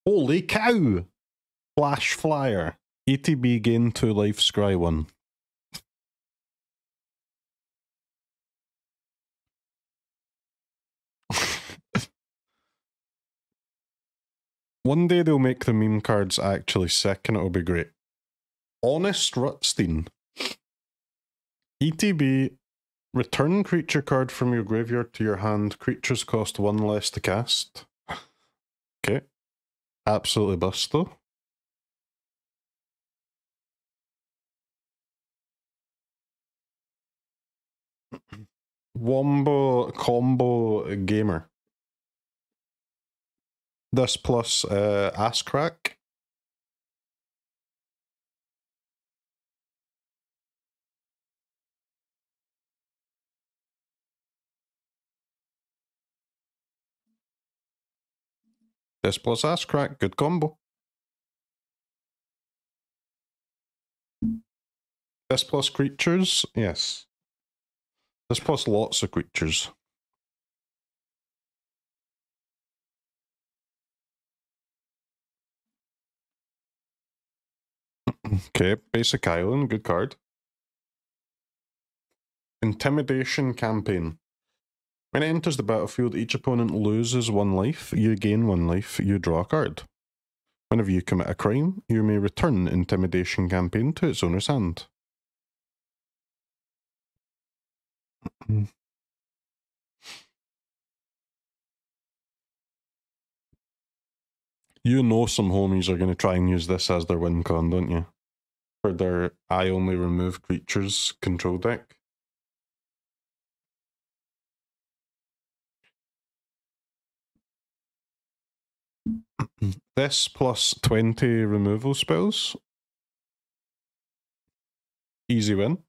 Holy cow! Flash Flyer. ATB gain 2 life, scry 1. One day they'll make the meme cards actually sick and it'll be great. Honest Rutstein. ETB, return creature card from your graveyard to your hand. Creatures cost 1 less to cast. Okay. Absolutely bust though. Wombo combo gamer. This plus ass crack. This plus ass crack, good combo. This plus creatures, yes. This plus lots of creatures. Okay, basic island, good card. Intimidation campaign. When it enters the battlefield, each opponent loses 1 life, you gain 1 life, you draw a card. Whenever you commit a crime, you may return Intimidation campaign to its owner's hand. You know some homies are going to try and use this as their win con, don't you? For their I only remove creatures control deck. This plus 20 removal spells. Easy win.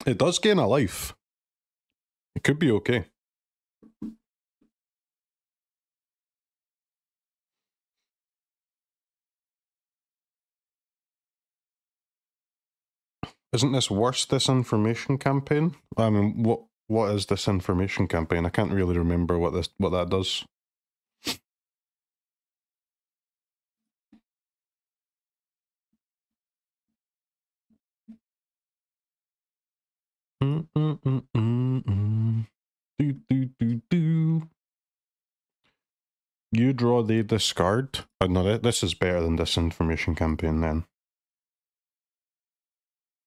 It does gain a life. It could be okay. Isn't this worse disinformation campaign? I mean, what is disinformation campaign? I can't really remember what that does. You draw, they discard. No, this is better than disinformation campaign then.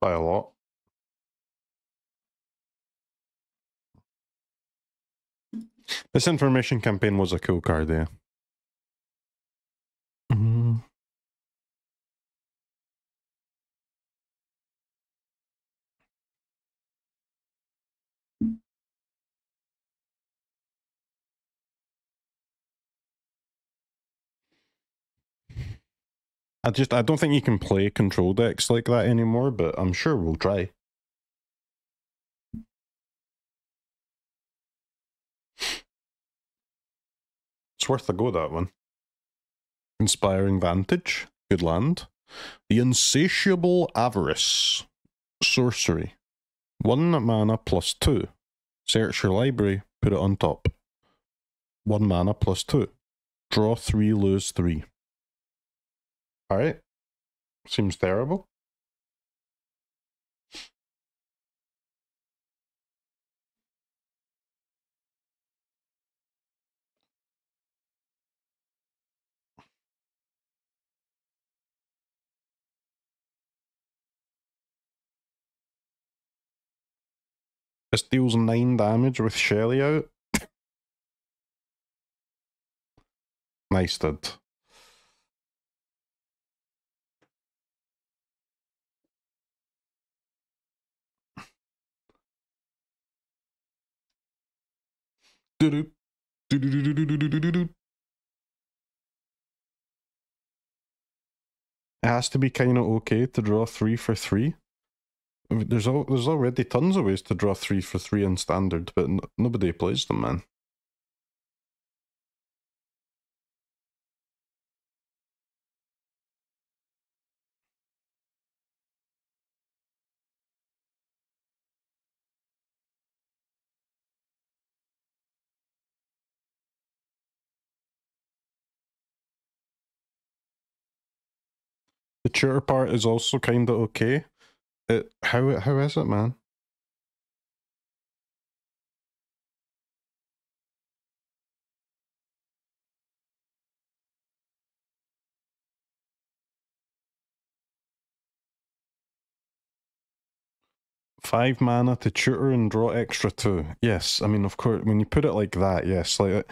By a lot. Disinformation campaign was a cool card, yeah. I don't think you can play control decks like that anymore, but I'm sure we'll try. It's worth a go, that one. Inspiring Vantage, good land. The Insatiable Avarice, sorcery. 1 mana plus 2. Search your library, put it on top. 1 mana plus 2. Draw 3, lose 3. Alright. Seems terrible. This deals 9 damage with Shelly out. Nice, dude. It has to be kind of okay to draw 3 for 3. There's already tons of ways to draw 3 for 3 in standard, but nobody plays them, man. The tutor part is also kind of okay. How is it, man? Five mana to tutor and draw extra 2. Yes, I mean, of course, when you put it like that, yes. Like,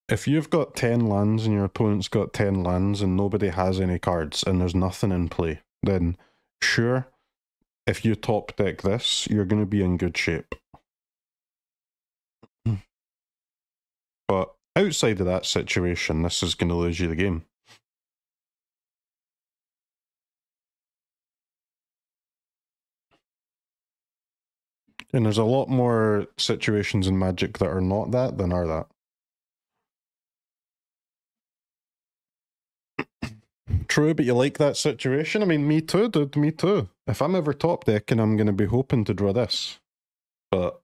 if you've got 10 lands and your opponent's got 10 lands and nobody has any cards and there's nothing in play, then sure, if you top deck this, you're going to be in good shape. But outside of that situation, this is going to lose you the game. And there's a lot more situations in Magic that are not that than are that. True, but you like that situation? I mean, me too, dude, me too. If I'm ever top decking, I'm going to be hoping to draw this. But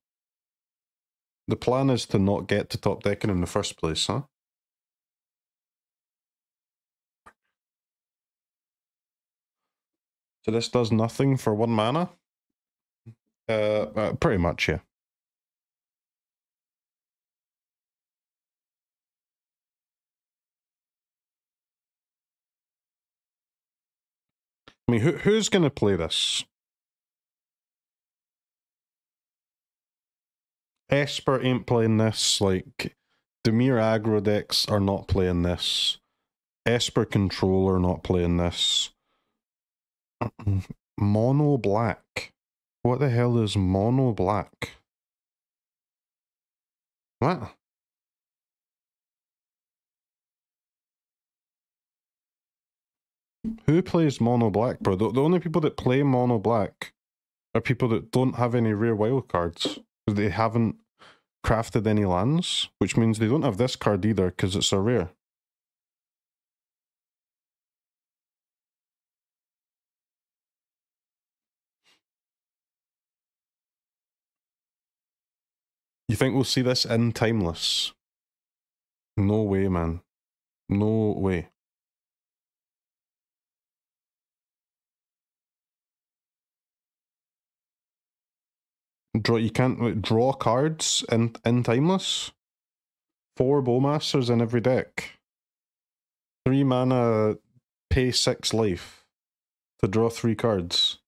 the plan is to not get to top decking in the first place, huh? So this does nothing for 1 mana? Pretty much, yeah. I mean, who's going to play this? Esper ain't playing this. Like, Dimir aggro decks are not playing this. Esper Control are not playing this. Mono Black. What the hell is Mono Black? What? Who plays Mono Black, bro? The only people that play Mono Black are people that don't have any rare wild cards. They haven't crafted any lands, which means they don't have this card either because it's a rare. You think we'll see this in Timeless? No way, man. No way. You can't like, draw cards in Timeless? 4 Bowmasters in every deck. 3 mana, pay 6 life to draw 3 cards.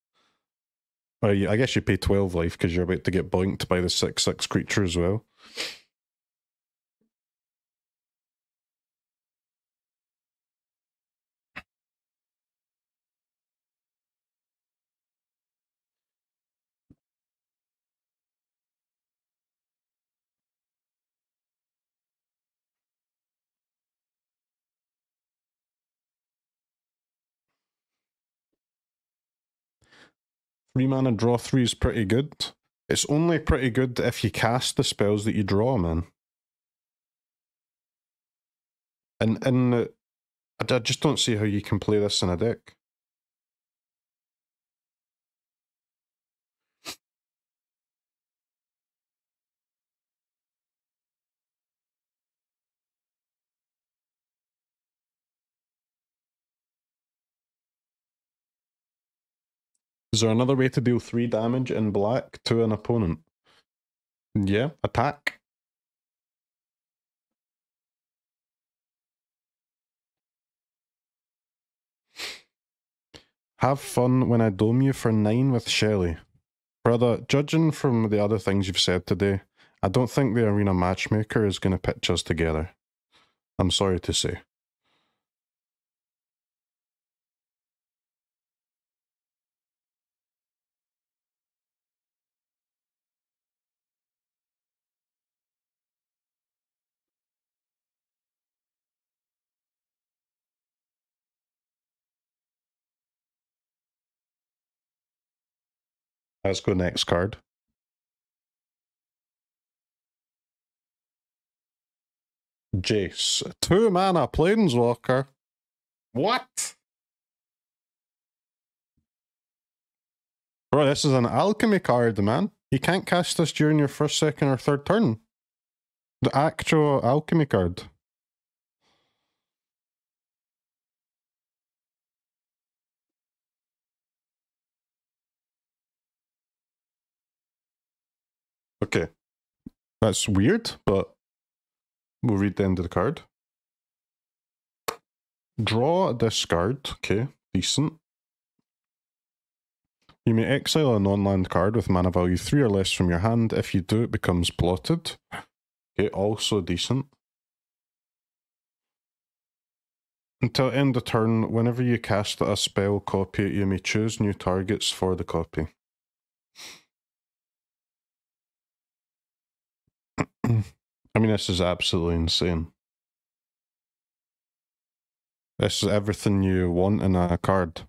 Or I guess you pay 12 life because you're about to get boinked by the 6/6 creature as well. Three mana draw 3 is pretty good. It's only pretty good if you cast the spells that you draw, man. And I just don't see how you can play this in a deck. Is there another way to deal 3 damage in black to an opponent? Yeah, attack. Have fun when I dome you for 9 with Shelly. Brother, judging from the other things you've said today, I don't think the Arena Matchmaker is going to pitch us together. I'm sorry to say. Let's go next card. Jace. 2 mana Planeswalker. What? Bro, this is an alchemy card, man. You can't cast this during your first, second, or third turn. The actual alchemy card. Okay. That's weird, but we'll read the end of the card. Draw a discard. Okay, decent. You may exile a non-land card with mana value 3 or less from your hand. If you do, it becomes blotted. Okay, also decent. Until end of turn, whenever you cast a spell, copy it, you may choose new targets for the copy. I mean, this is absolutely insane. This is everything you want in a card.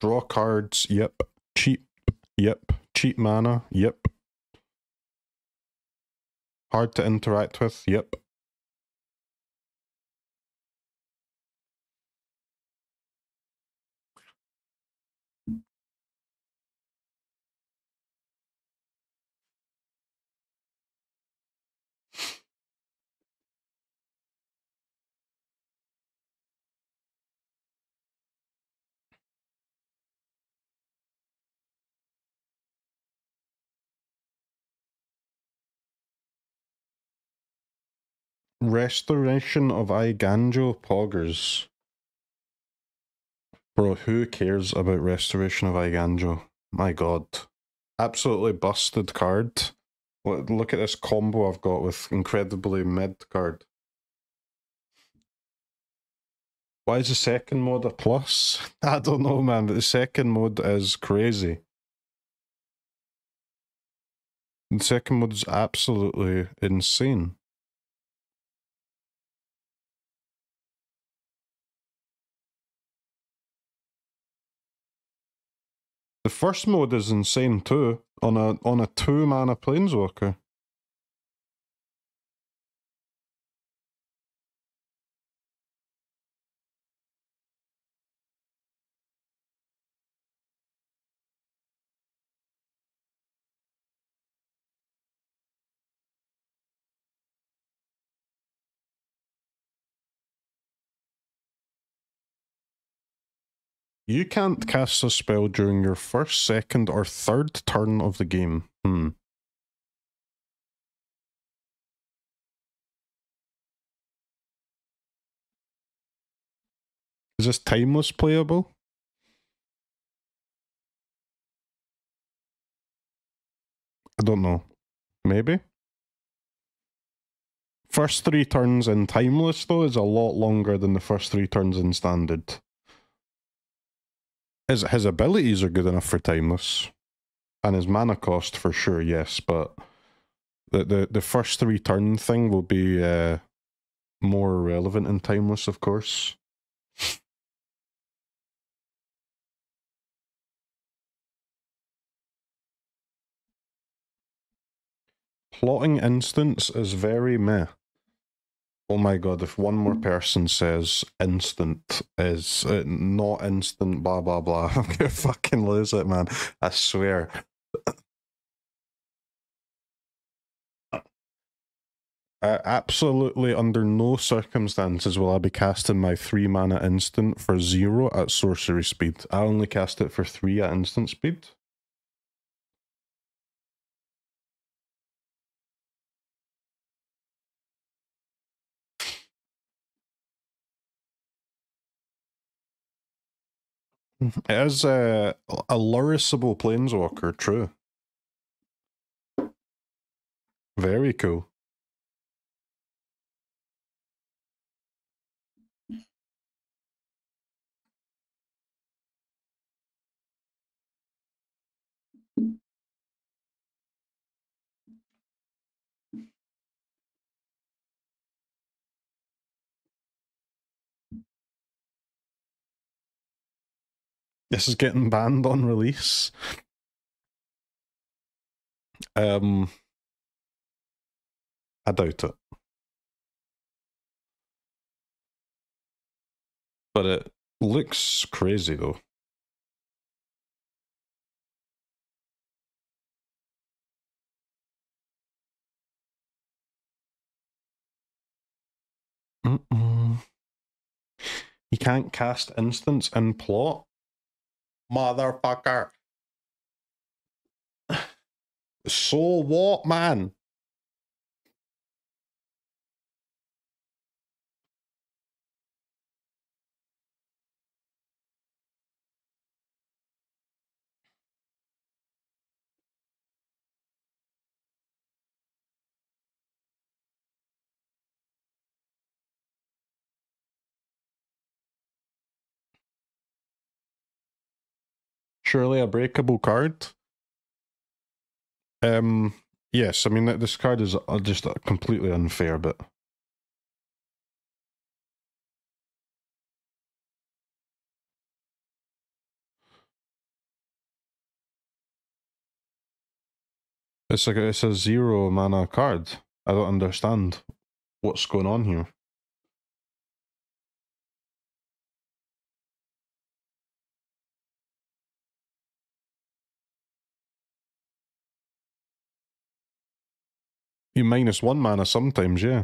Draw cards, yep. Cheap, yep. Cheap mana, yep. Hard to interact with, yep. Restoration of Iganjo Poggers. Bro, who cares about Restoration of Iganjo? My god. Absolutely busted card. Look at this combo I've got with incredibly mid card. Why is the second mode a plus? I don't know, man, but the second mode is crazy. The second mode is absolutely insane. The first mode is insane too, on a 2-mana Planeswalker. You can't cast a spell during your first, second, or third turn of the game. Is this timeless playable? I don't know. Maybe? First 3 turns in timeless, though, is a lot longer than the first 3 turns in standard. His abilities are good enough for timeless. And his mana cost for sure, yes, but the first 3 turn thing will be more relevant in timeless, of course. Plotting instance is very meh. Oh my god, if one more person says instant is not instant, blah blah blah, I'm gonna fucking lose it, man. I swear. Absolutely under no circumstances will I be casting my 3 mana instant for 0 at sorcery speed. I only cast it for 3 at instant speed. It is a lurrisable planeswalker, true. Very cool. This is getting banned on release. I doubt it. But it looks crazy though. You can't cast instants in plot? Motherfucker. So what, man? Surely a breakable card? Yes, I mean, this card is just completely unfair, but... It's a 0 mana card. I don't understand what's going on here. You -1 mana sometimes, yeah.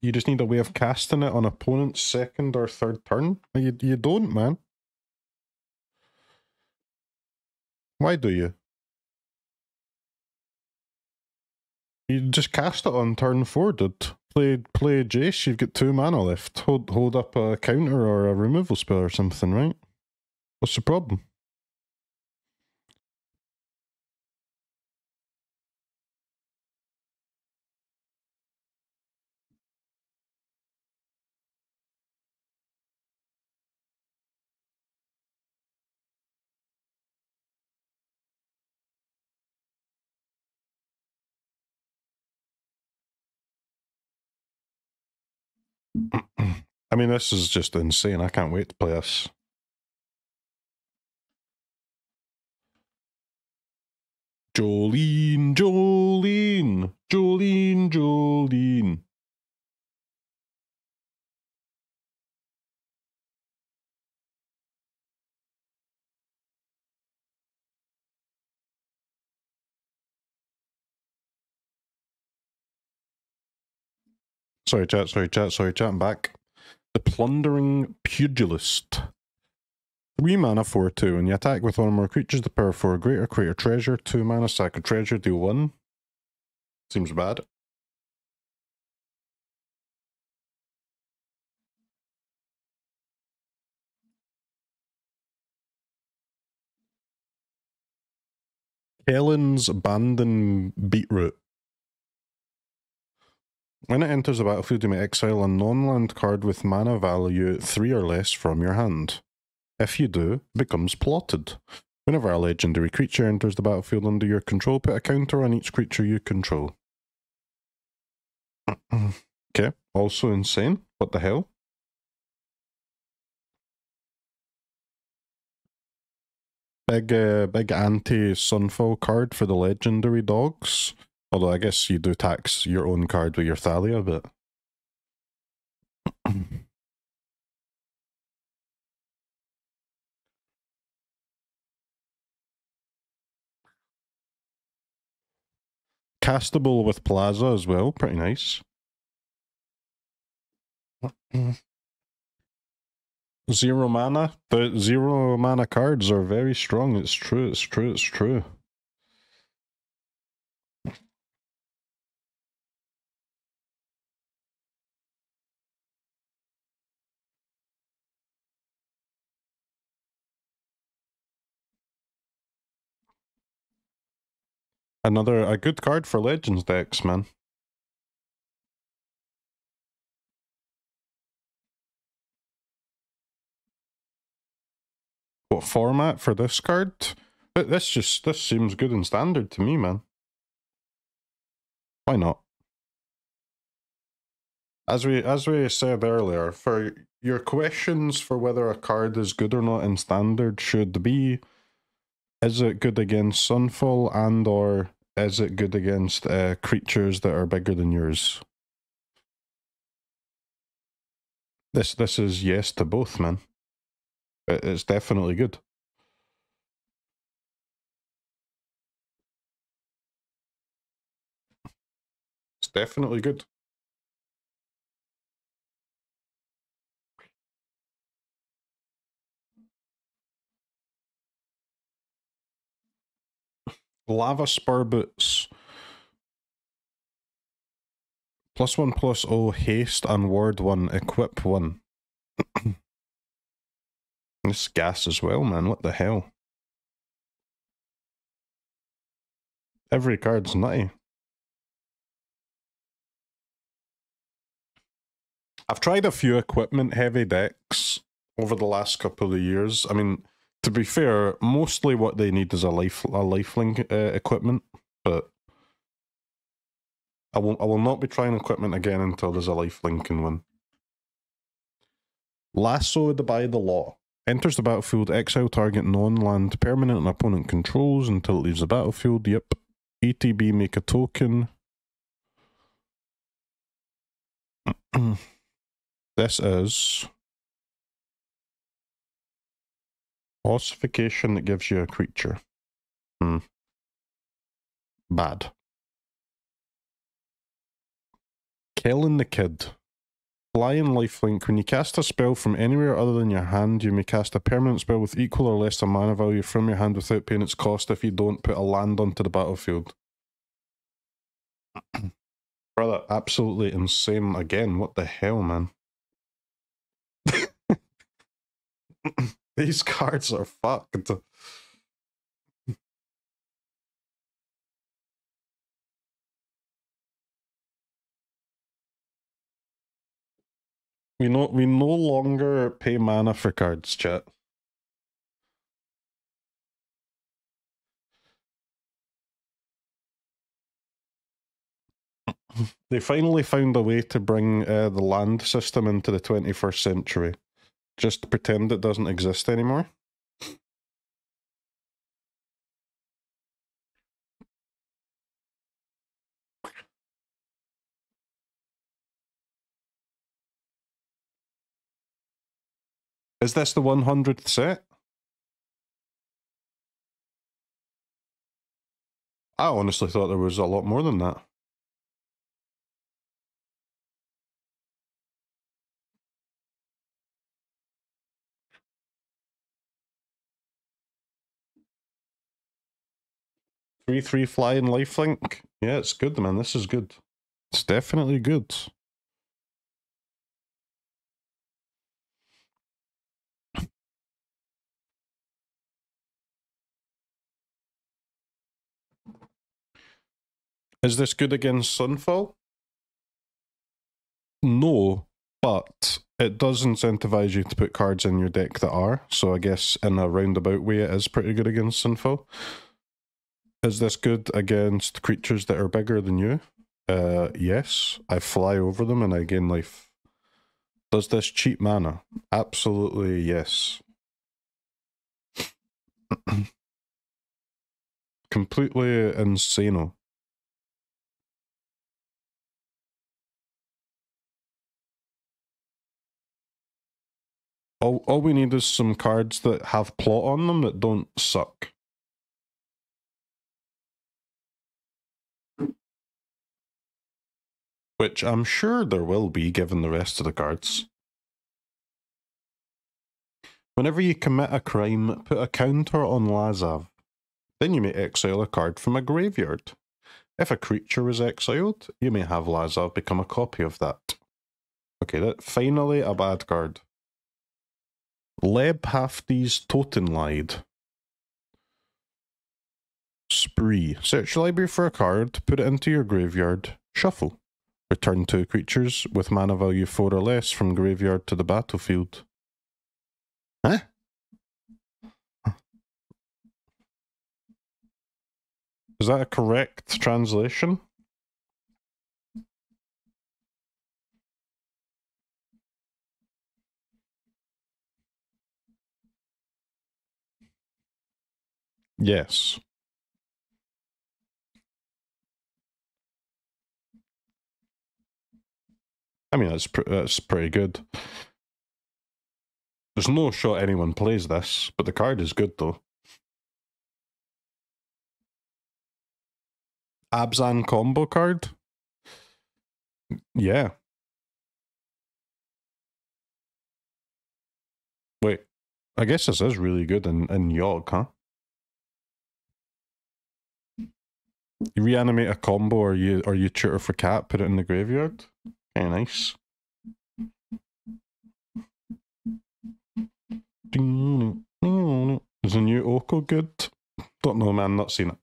You just need a way of casting it on opponent's second or third turn. You don't, man. Why do you? You just cast it on turn 4, dude. Play Jace, you've got 2 mana left. Hold up a counter or a removal spell or something, right? What's the problem? I mean, this is just insane. I can't wait to play this. Jolene, Jolene, Jolene, Jolene. Sorry, chat, I'm back. The Plundering Pugilist. 3 mana, 4/2. When you attack with one or more creatures, the power 4 or greater, create a treasure. 2 mana, sack a treasure, deal 1. Seems bad. Kellen's Abandon Beetroot. When it enters the battlefield, you may exile a non-land card with mana value 3 or less from your hand. If you do, it becomes plotted. Whenever a legendary creature enters the battlefield under your control, put a counter on each creature you control. Okay, also insane. What the hell? Big anti-Sunfall card for the legendary dogs. Although I guess you do tax your own card with your Thalia, but... Castable with Plaza as well, pretty nice. 0 mana? The 0 mana cards are very strong, it's true, it's true, it's true. A good card for Legends decks, man. What format for this card? This seems good in Standard to me, man. Why not? As we said earlier, for your questions for whether a card is good or not in Standard should be, is it good against Sunfall and or is it good against creatures that are bigger than yours? This is yes to both, man. It's definitely good. It's definitely good. Lava Spur Boots. +1/+0 haste and ward 1, equip 1. This gas as well, man. What the hell? Every card's nutty. I've tried a few equipment heavy decks over the last couple of years. I mean, to be fair, mostly what they need is a lifelink equipment, but I will not be trying equipment again until there's a lifelink in one. Lassoed by the Law. Enters the battlefield, exile target non-land permanent an opponent controls until it leaves the battlefield. Yep. ETB, make a token. This is ossification that gives you a creature. Bad. Kellen the Kid. Flying lifelink. When you cast a spell from anywhere other than your hand, you may cast a permanent spell with equal or less a mana value from your hand without paying its cost if you don't put a land onto the battlefield. Brother, absolutely insane again. What the hell, man? These cards are fucked. We no longer pay mana for cards, chat. They finally found a way to bring the land system into the 21st century. Just pretend it doesn't exist anymore. Is this the 100th set? I honestly thought there was a lot more than that. Three flying lifelink. Yeah, it's good, man. This is good. It's definitely good. Is this good against Sunfall? No, but it does incentivize you to put cards in your deck that are, so I guess in a roundabout way it is pretty good against Sunfall. Is this good against creatures that are bigger than you? Yes. I fly over them and I gain life. Does this cheat mana? Absolutely yes. Completely insano. All we need is some cards that have plot on them that don't suck. Which I'm sure there will be, given the rest of the cards. Whenever you commit a crime, put a counter on Lazav. Then you may exile a card from a graveyard. If a creature is exiled, you may have Lazav become a copy of that. Okay, that finally a bad card. Leb Hafty's Totenlied. Spree. Search your library for a card, put it into your graveyard, shuffle. Return 2 creatures with mana value 4 or less from graveyard to the battlefield. Huh? Is that a correct translation? Yes. I mean, that's pretty good. There's no shot anyone plays this, but the card is good though. Abzan combo card? Yeah. Wait, I guess this is really good in Yogg, huh? You reanimate a combo or you tutor for cat, put it in the graveyard. Okay, nice. Is the new Oko good? Don't know, man, not seen it.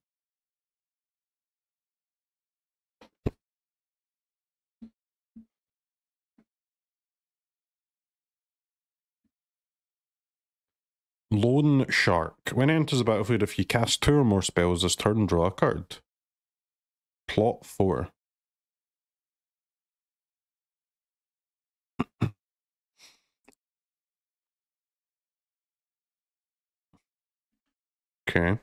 Lone Shark. When it enters the battlefield, if you cast 2 or more spells this turn, draw a card. Plot 4. Okay.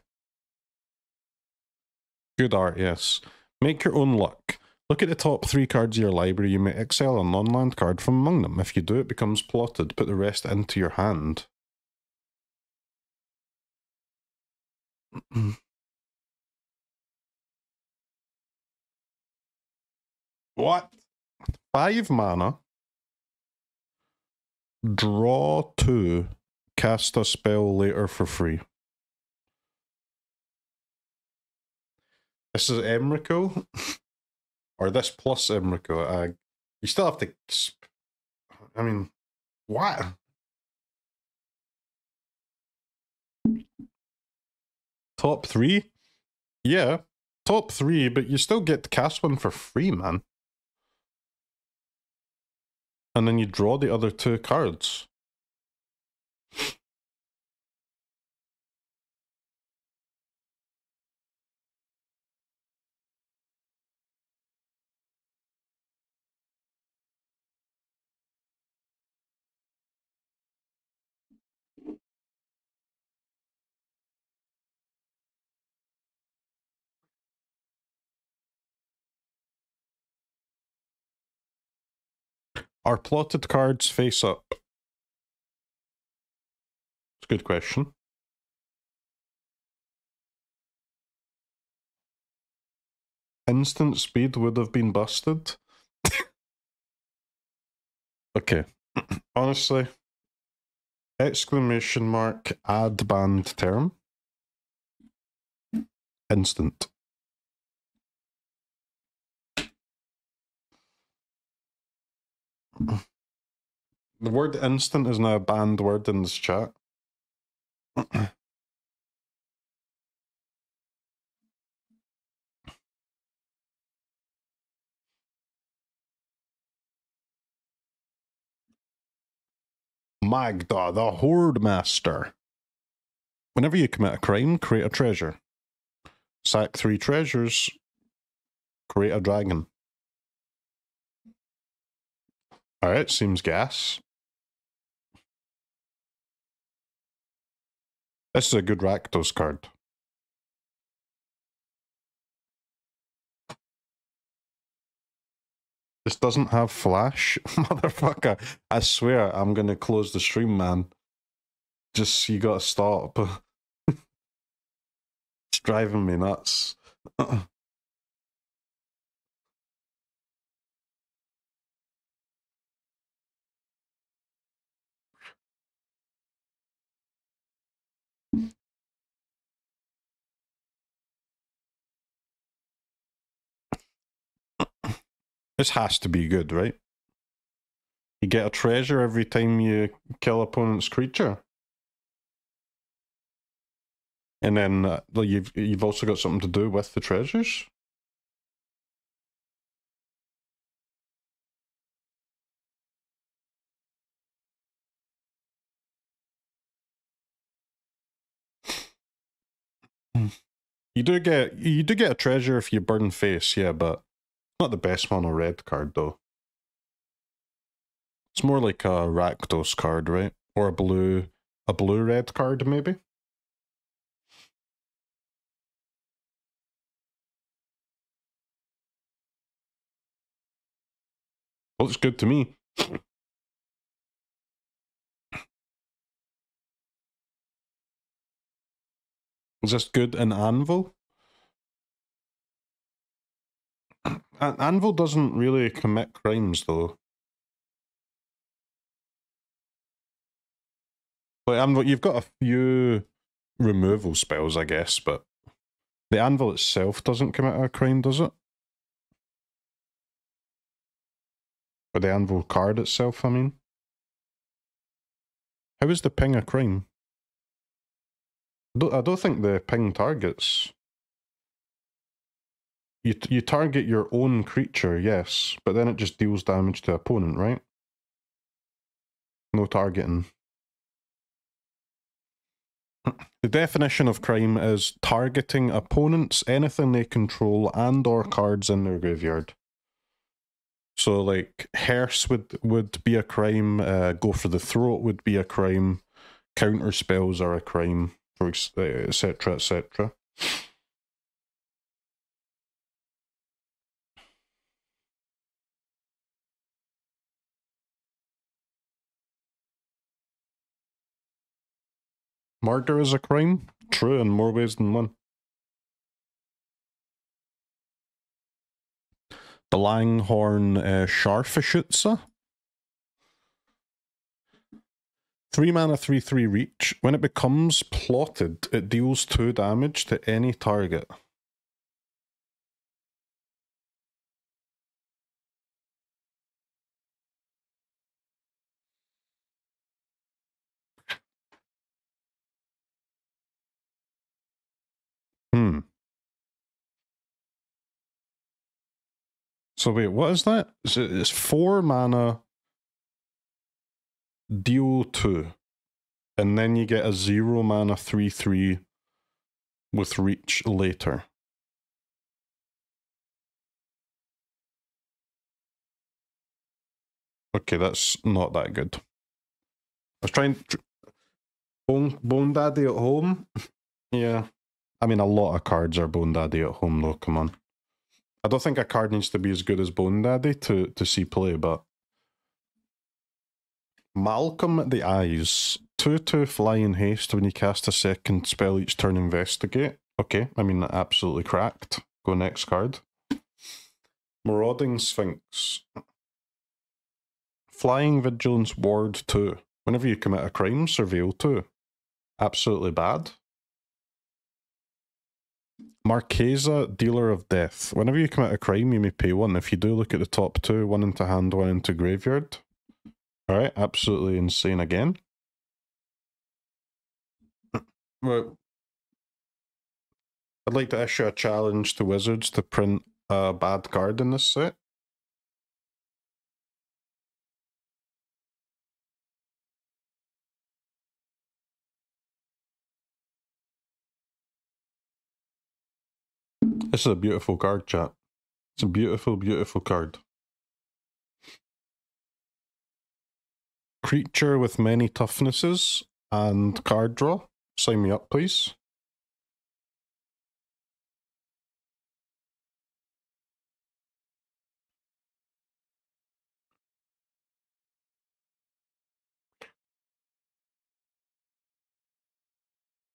Good art, yes. Make your own luck. Look at the top 3 cards of your library. You may exile a non-land card from among them. If you do, it becomes plotted. Put the rest into your hand. What? 5 mana. Draw 2. Cast a spell later for free. This is Emrakul. Or this plus Emrakul. You still have to... I mean, what? Top 3? Yeah, top 3, but you still get to cast one for free, man. And then you draw the other 2 cards. Are plotted cards face up? It's a good question. Instant speed would have been busted. Okay. Honestly, exclamation mark, add banned term. Instant. The word instant is now a banned word in this chat. Magda, the Horde Master. Whenever you commit a crime, create a treasure. Sack 3 treasures, create a dragon. Alright, seems gas. This is a good Rakdos card. This doesn't have flash? Motherfucker, I swear I'm gonna close the stream, man. Just, you gotta stop. It's driving me nuts. This has to be good, right? You get a treasure every time you kill opponent's creature. And then you've also got something to do with the treasures. You do get a treasure if you burn face, yeah, but not the best mono red card though. It's more like a Rakdos card, right? Or a blue red card maybe. Looks good to me. Is this good in Anvil? Anvil doesn't really commit crimes, though. Like, Anvil, you've got a few removal spells, I guess, but the Anvil itself doesn't commit a crime, does it? Or the Anvil card itself, I mean. How is the ping a crime? I don't think the ping targets. You target your own creature, yes, but then it just deals damage to opponent, right? No targeting. The definition of crime is targeting opponents, anything they control, and or cards in their graveyard. So, like, Hearse would be a crime, Go for the Throat would be a crime, counter spells are a crime, etc., etc. Murder is a crime? True, in more ways than one. The Langhorn Scharfschütze. 3 mana, 3/3 reach. When it becomes plotted, it deals 2 damage to any target. So wait, what is that? It's 4 mana, deal 2. And then you get a 0 mana 3/3 with reach later. Okay, that's not that good. I was trying... Bone Daddy at home? Yeah. I mean, a lot of cards are Bone Daddy at home, though, come on. I don't think a card needs to be as good as Bone Daddy to see play, but... Malcolm at the Eyes. 2/2 fly in haste when you cast a second spell each turn, investigate. Okay, I mean, absolutely cracked. Go next card. Marauding Sphinx. Flying Vigilance Ward 2. Whenever you commit a crime, surveil 2. Absolutely bad. Marquesa, Dealer of Death. Whenever you commit a crime, you may pay 1. If you do, look at the top 2. 1 into hand, 1 into graveyard. Alright, absolutely insane again. Well, I'd like to issue a challenge to Wizards to print a bad card in this set. This is a beautiful card, chat. It's a beautiful, beautiful card. Creature with many toughnesses and card draw. Sign me up, please.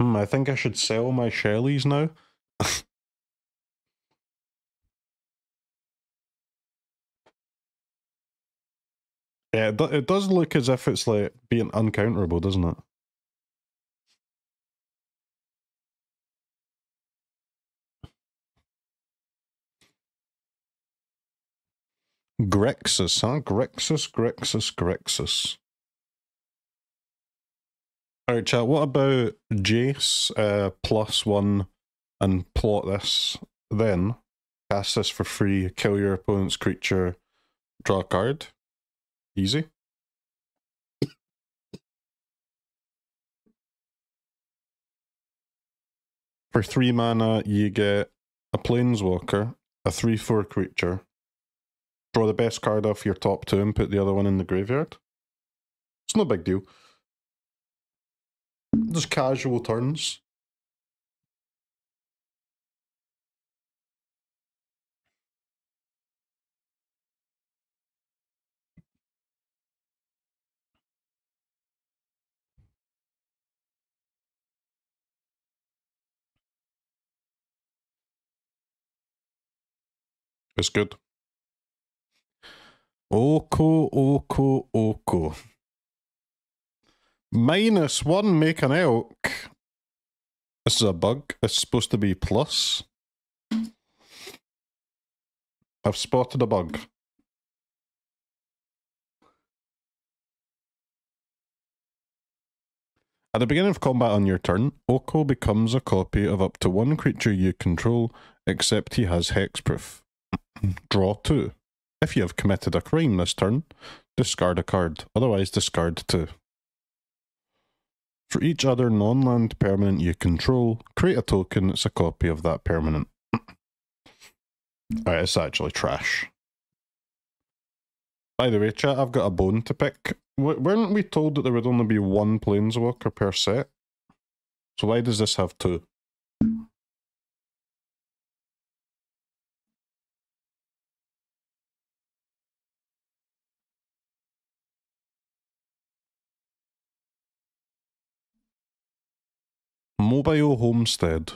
I think I should sell my Shellies now. Yeah, it does look as if it's like being uncounterable, doesn't it? Grixis, huh? Grixis. Alright, chat, what about Jace +1 and plot this, then cast this for free, kill your opponent's creature, draw a card? Easy. For 3 mana, you get a Planeswalker, a 3/4 creature, draw the best card off your top 2 and put the other one in the graveyard. It's no big deal. Just casual turns. It's good. Oko. -1, make an elk. This is a bug. It's supposed to be plus. I've spotted a bug. At the beginning of combat on your turn, Oko becomes a copy of up to one creature you control, except he has hexproof. Draw 2. If you have committed a crime this turn, discard a card. Otherwise, discard 2. For each other non-land permanent you control, create a token that's a copy of that permanent. Alright, it's actually trash. By the way, chat, I've got a bone to pick. Weren't we told that there would only be one planeswalker per set? So why does this have 2? Mobile Homestead.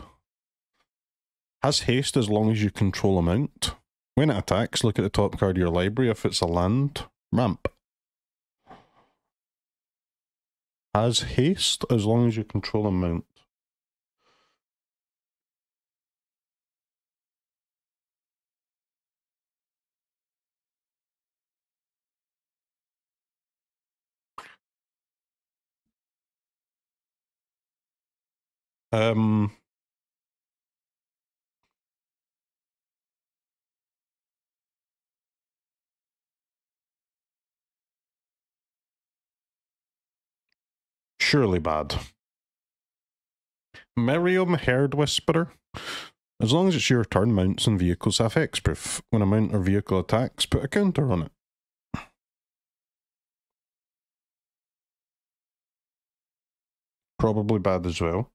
Has haste as long as you control a mount. When it attacks, look at the top card of your library. If it's a land, ramp. Has haste as long as you control a mount. Surely bad. Miriam Herd Whisperer. As long as it's your turn, mounts and vehicles have hexproof. When a mount or vehicle attacks, put a counter on it. Probably bad as well.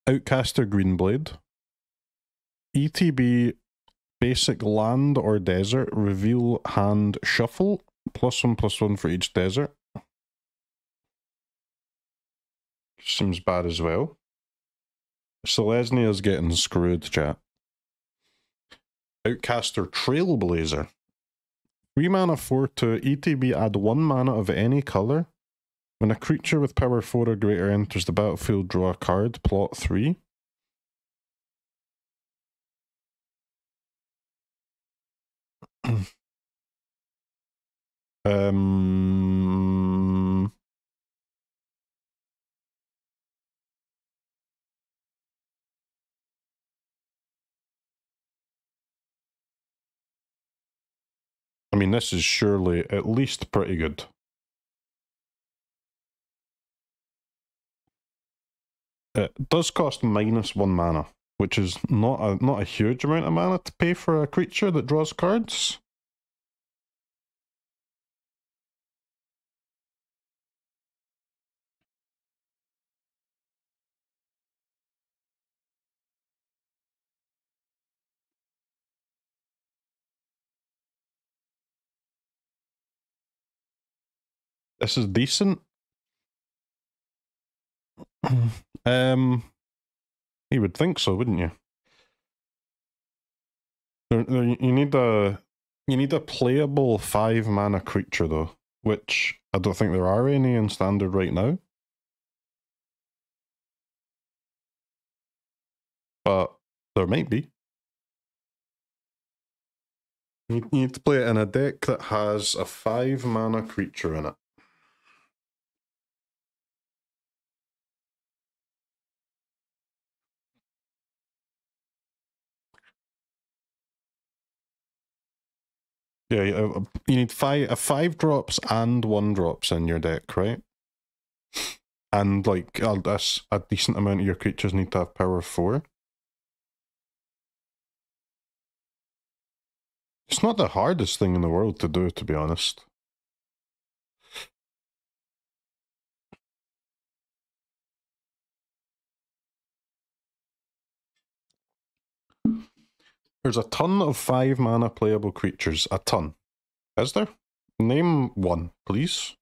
Outcaster Greenblade. ETB basic land or desert, reveal hand shuffle. +1/+1 for each desert. Seems bad as well. Selesnia's getting screwed, chat. Outcaster Trailblazer. 3 mana 4/2, ETB add 1 mana of any colour. When a creature with power 4 or greater enters the battlefield, draw a card, plot 3. I mean, this is surely at least pretty good. It does cost -1 mana, which is not a huge amount of mana to pay for a creature that draws cards. This is decent. You would think so, wouldn't you? You need a playable 5 mana creature though, which I don't think there are any in standard right now. But there might be. You need to play it in a deck that has a 5 mana creature in it. Yeah, you need 5 drops and 1 drops in your deck, right? And like a decent amount of your creatures need to have power 4. It's not the hardest thing in the world to do, to be honest. There's a ton of 5 mana playable creatures. A ton. Is there? Name one, please.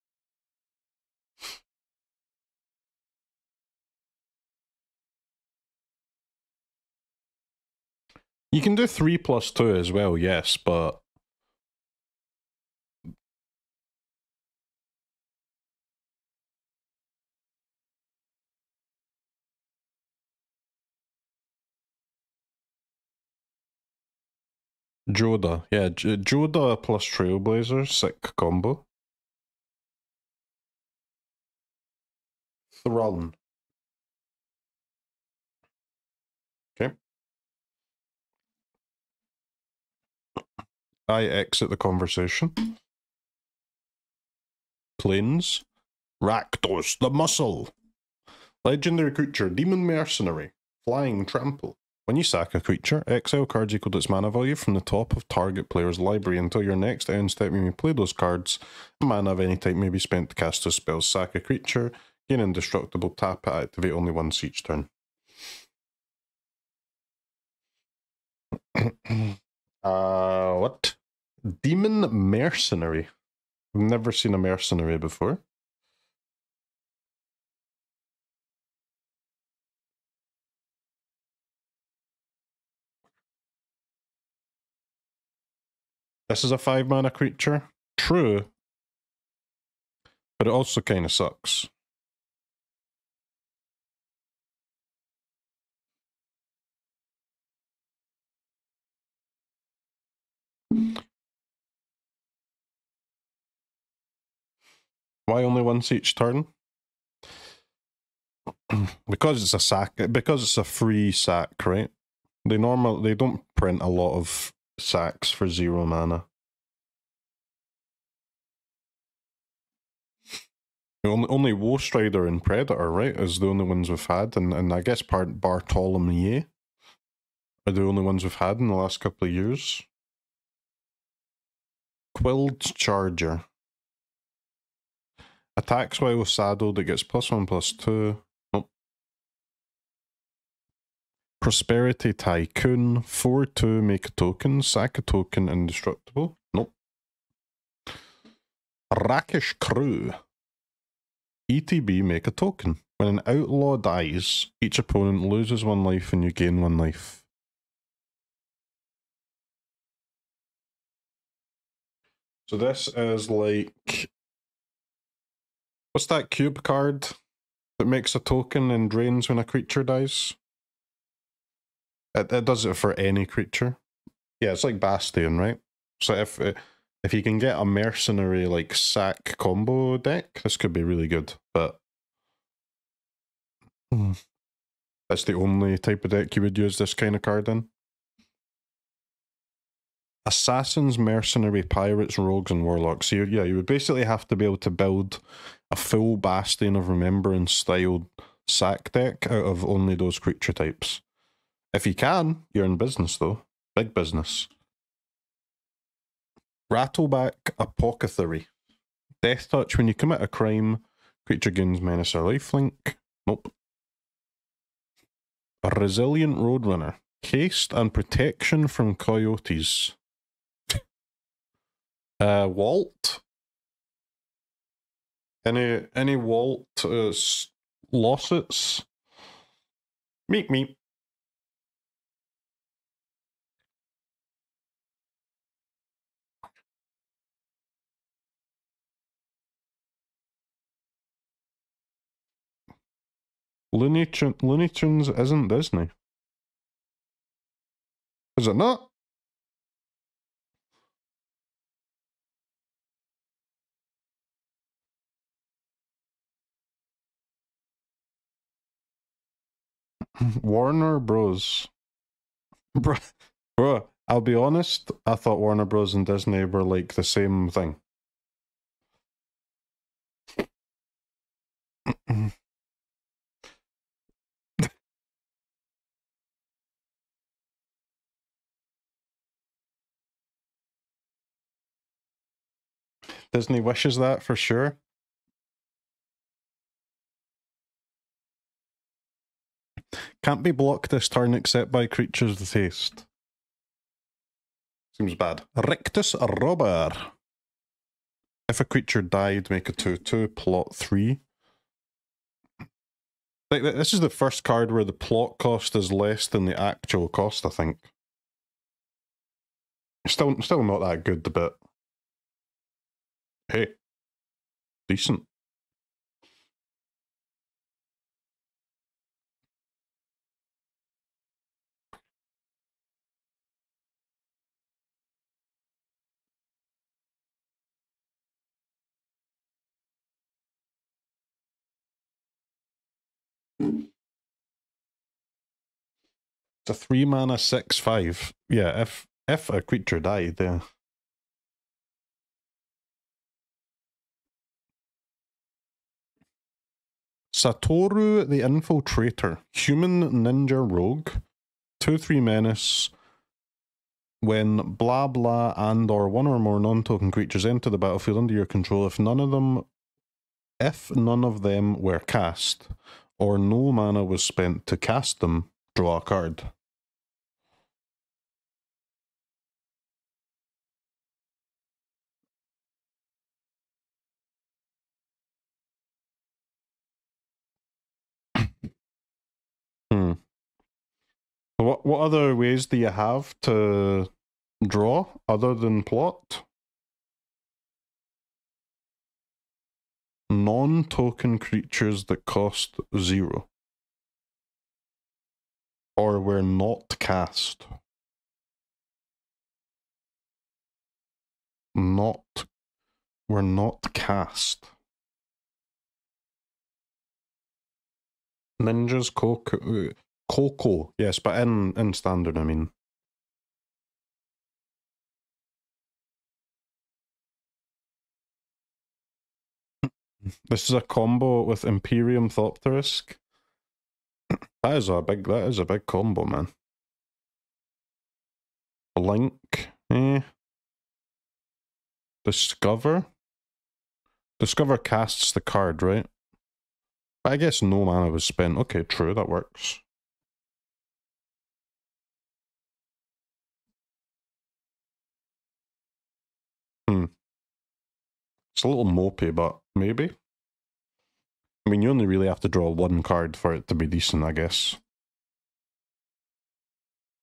You can do 3+2 as well, yes, but Joda, yeah, Joda plus Trailblazer, sick combo. Thrun. Okay. I exit the conversation. Plains. Rakdos, the Muscle. Legendary creature, Demon Mercenary. Flying Trample. When you sack a creature, exile cards equal to its mana value from the top of target player's library until your next end step. You may play those cards. Mana of any type may be spent to cast a spell. Sack a creature, gain indestructible, tap it, activate only once each turn. What? Demon Mercenary. I've never seen a mercenary before. This is a 5-mana creature. True. But it also kind of sucks. Why only once each turn? Because it's a sack. Because it's a free sack, right? They don't print a lot of sacks for 0 mana. Only Woestrider and Predator, right, is the only ones we've had, and I guess Bartholomew are the only ones we've had in the last couple of years. Quilled Charger. Attacks while saddled, it gets +1/+2. Nope. Prosperity Tycoon. 4/2, make a token. Sack a token, indestructible. Nope. Rakish Crew. ETB, make a token. When an outlaw dies, each opponent loses 1 life and you gain 1 life. So this is like... What's that cube card that makes a token and drains when a creature dies? It does it for any creature. Yeah, it's like Bastion, right? So if you can get a mercenary like sack combo deck, this could be really good, but that's the only type of deck you would use this kind of card in. Assassins, Mercenary, Pirates, Rogues, and Warlocks. So yeah, you would basically have to be able to build a full Bastion of Remembrance styled sack deck out of only those creature types. If you can, you're in business though. Big business. Rattleback Apothecary. Death Touch. When you commit a crime, creature gains menace or lifelink. Nope. A Resilient Roadrunner. Haste and protection from coyotes. Walt. Any Walt lawsuits? Meep meep. Looney Tunes isn't Disney. Is it not? Warner Bros. Bro, I'll be honest, I thought Warner Bros. And Disney were like the same thing. Disney wishes that for sure. Can't be blocked this turn except by creatures with haste. Seems bad. Rictus Robber. If a creature died, make a 2/2, plot 3. Like, this is the first card where the plot cost is less than the actual cost, I think. Still not that good, but hey, decent. It's a 3-mana 6/5. Yeah, if a creature died, yeah. Satoru the Infiltrator. Human Ninja Rogue. 2/3 menace. When blah blah and or one or more non-token creatures enter the battlefield under your control, if none of them were cast, or no mana was spent to cast them, draw a card. What other ways do you have to draw other than plot? Non-token creatures that cost 0. Or were not cast. Were not cast. Ninjas, Coco. Yes, but in standard, I mean. This is a combo with Imperium Thopterisk. That is a big combo, man. Blink. Discover. Discover casts the card, right? But I guess no mana was spent. Okay, true, that works. It's a little mopey, but maybe. I mean, you only really have to draw one card for it to be decent, I guess.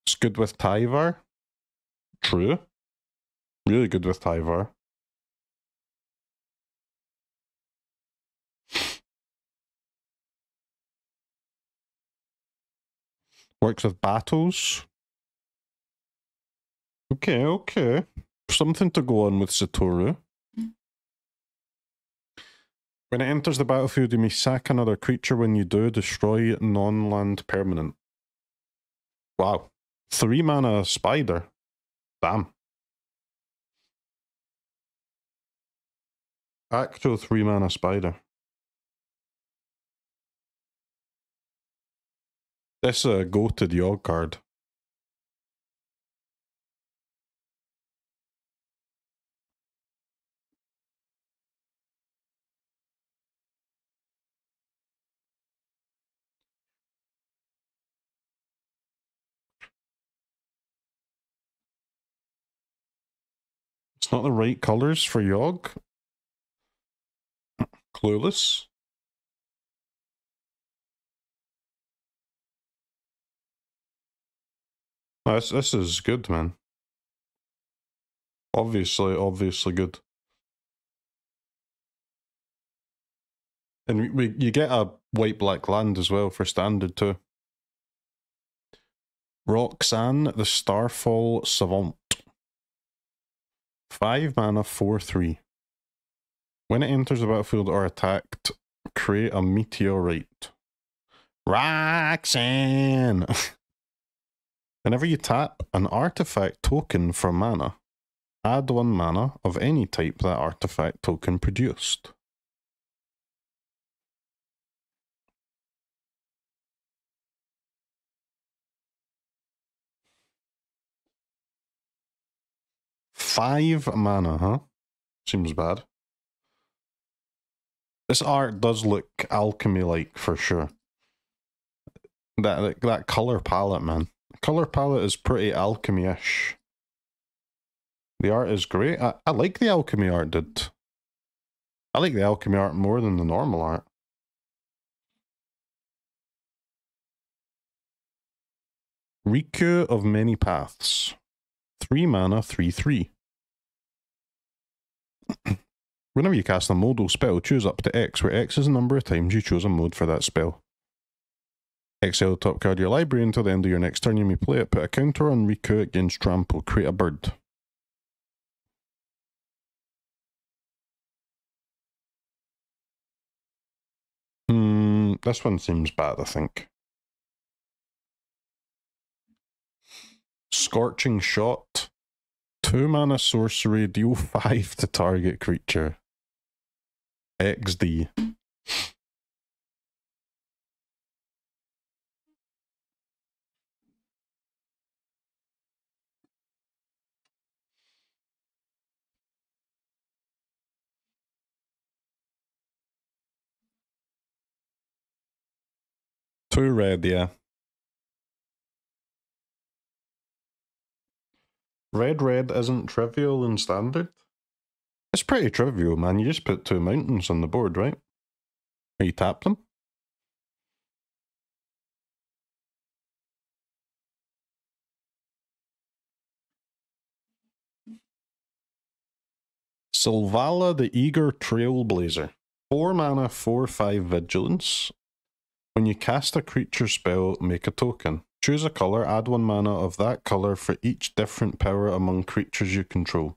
It's good with Tyvar. True. Really good with Tyvar. Works with battles. Okay. Something to go on with Satoru. When it enters the battlefield, you may sack another creature. When you do, destroy non-land permanent. Wow. 3-mana spider. Damn. Actual 3-mana spider. This is a goated Yogg card. It's not the right colours for Yogg. Clueless. This is good, man. Obviously good. And you get a white-black land as well for standard too. Roxanne the Starfall Savant. 5 mana, 4/3. When it enters the battlefield or attacked, create a meteorite. Roxanne! Whenever you tap an artifact token for mana, add 1 mana of any type that artifact token produced. Five mana, huh? Seems bad. This art does look alchemy-like for sure. That color palette, man. Color palette is pretty alchemy-ish. The art is great. I like the alchemy art, dude. I like the alchemy art more than the normal art. Riku of Many Paths. 3 mana, 3/3. Whenever you cast a modal spell, choose up to X, where X is the number of times you chose a mode for that spell. Exile the top card of your library until the end of your next turn. You may play it. Put a counter on Riku against Trample. Create a bird. This one seems bad, I think. Scorching Shot. 2 mana sorcery, deal 5 to target creature. XD. Two red, yeah. Red isn't trivial in standard. It's pretty trivial, man. You just put 2 mountains on the board, right? Or you tap them. Sylvala the Eager Trailblazer. 4 mana, 4/5 vigilance. When you cast a creature spell, make a token. Choose a colour, add 1 mana of that colour for each different power among creatures you control.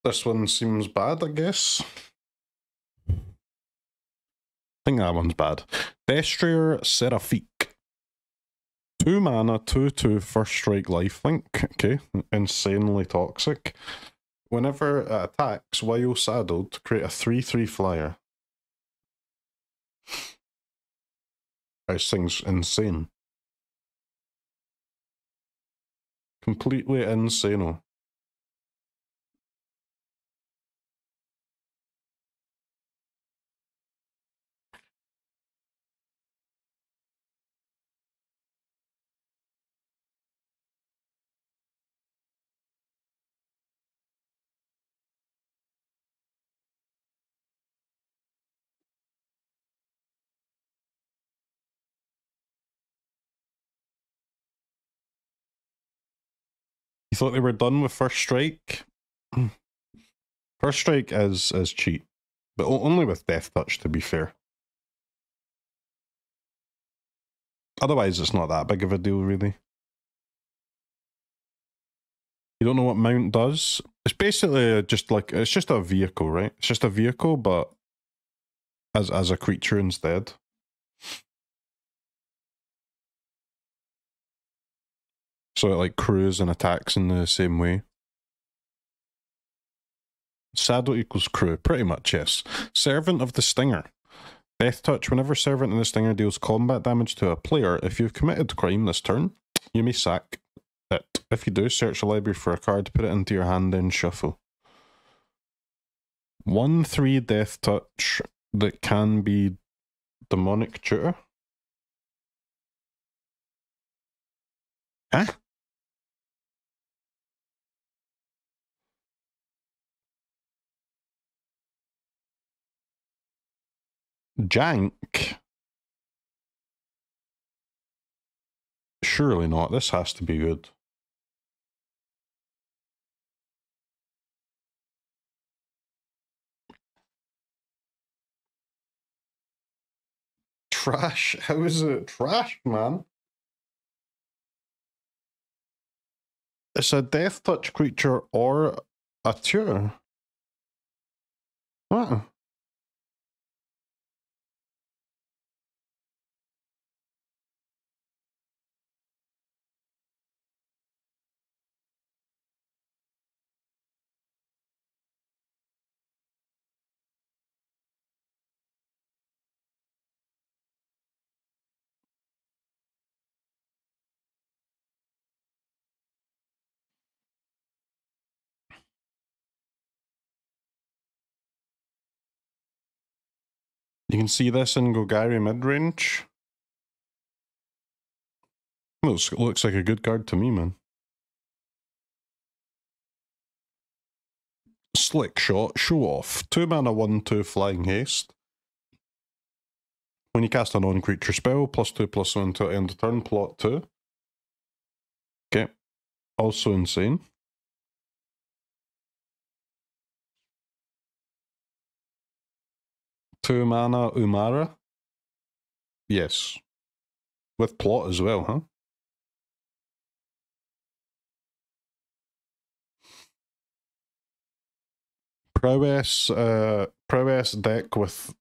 This one seems bad, I guess. I think that one's bad. Destrier Seraphique. 2 mana, 2/2 first strike lifelink. Okay, insanely toxic. Whenever it attacks, while saddled, create a 3/3 flyer. This thing's insane. Completely insane. You thought they were done with first strike? First strike is cheat, but only with Death Touch, to be fair. Otherwise, it's not that big of a deal, really. You don't know what Mount does? It's basically just like, it's just a vehicle, right? It's just a vehicle, but as a creature instead. So it like crews and attacks in the same way. Saddle equals crew, pretty much, yes. Servant of the Stinger. Death Touch. Whenever Servant of the Stinger deals combat damage to a player, if you've committed crime this turn, you may sack it. If you do, search the library for a card, put it into your hand, then shuffle. 1/3 Death Touch that can be Demonic Tutor. Huh? Jank? Surely not. This has to be good. Trash? How is it trash, man? It's a Death Touch creature or a tutor. What? You can see this in Golgari midrange. Looks like a good card to me, man. Slick Shot, Show Off. 2 mana, 1/2 Flying Haste. When you cast a non-creature spell, +2/+1 until end of turn, plot 2. Okay. Also insane. Two mana Umara. Yes. With plot as well, huh? Prowess deck with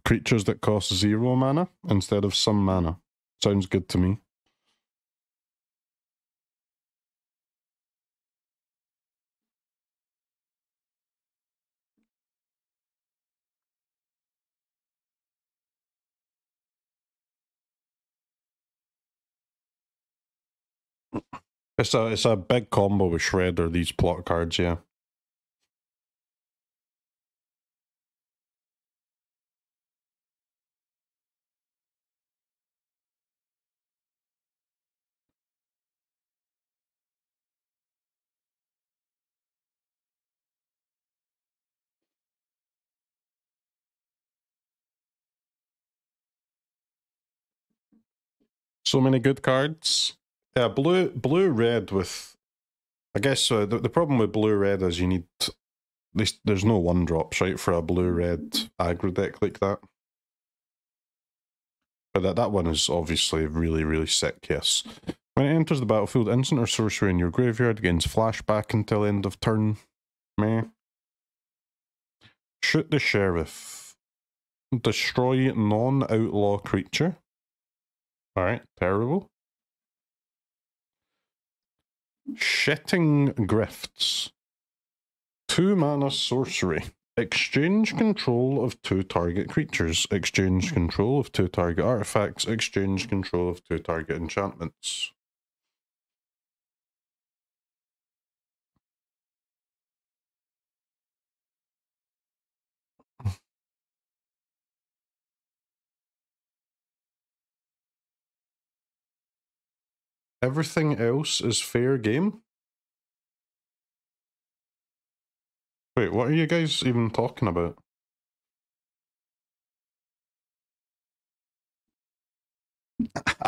creatures that cost 0 mana instead of some mana. Sounds good to me. It's a big combo with Shredder, these plot cards, yeah. So many good cards. Yeah, blue-red with... I guess the problem with blue-red is you need... At least there's no 1-drops, right, for a blue-red aggro deck like that. But that one is obviously really, really sick, yes. When it enters the battlefield, instant or sorcery in your graveyard gains flashback until end of turn. Meh. Shoot the Sheriff. Destroy non-outlaw creature. Alright, terrible. Shitting Grifts. 2 mana sorcery. Exchange control of 2 target creatures. Exchange control of 2 target artifacts. Exchange control of 2 target enchantments. Everything else is fair game? Wait, what are you guys even talking about?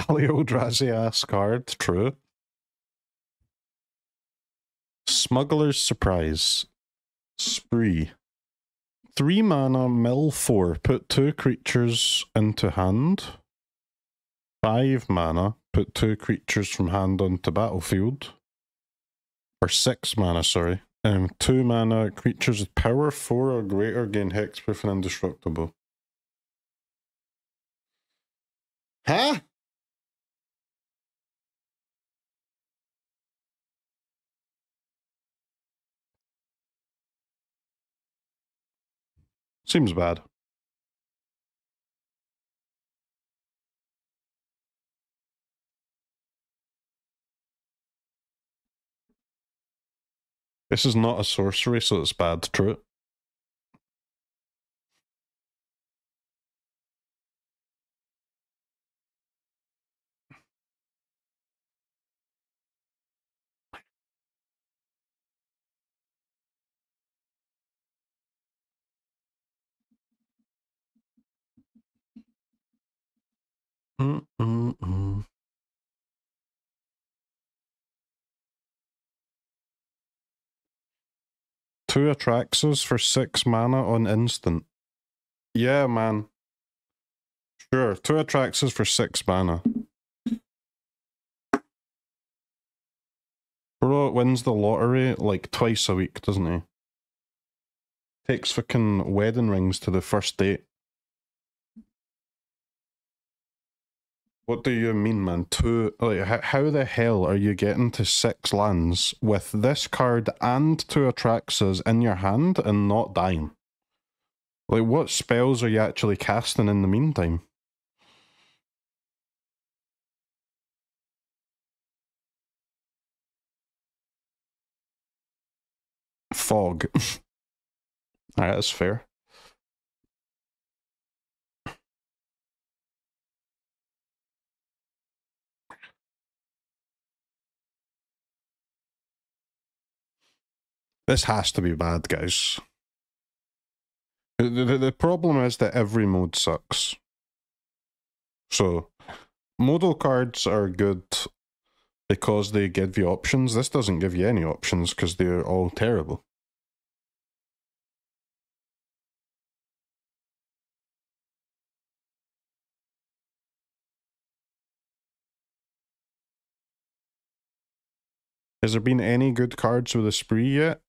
Ali Eldrazi ass card, true. Smuggler's Surprise. Spree. 3 mana, mill 4. Put 2 creatures into hand. 5 mana. Put 2 creatures from hand onto battlefield. Or 6 mana, sorry. 2 mana, creatures with power 4 or greater gain hexproof and indestructible. Huh? Seems bad. This is not a sorcery, so it's bad, true. Two Atraxas for 6 mana on instant. Yeah, man. Sure, 2 Atraxas for 6 mana. Bro wins the lottery like twice a week, doesn't he? Takes fucking wedding rings to the first date. What do you mean, man? How the hell are you getting to 6 lands with this card and 2 Atraxas in your hand and not dying? Like, what spells are you actually casting in the meantime? Fog. Alright, that's fair. This has to be bad, guys. The problem is that every mode sucks. So, modal cards are good because they give you options. This doesn't give you any options because they're all terrible. Has there been any good cards with a spree yet?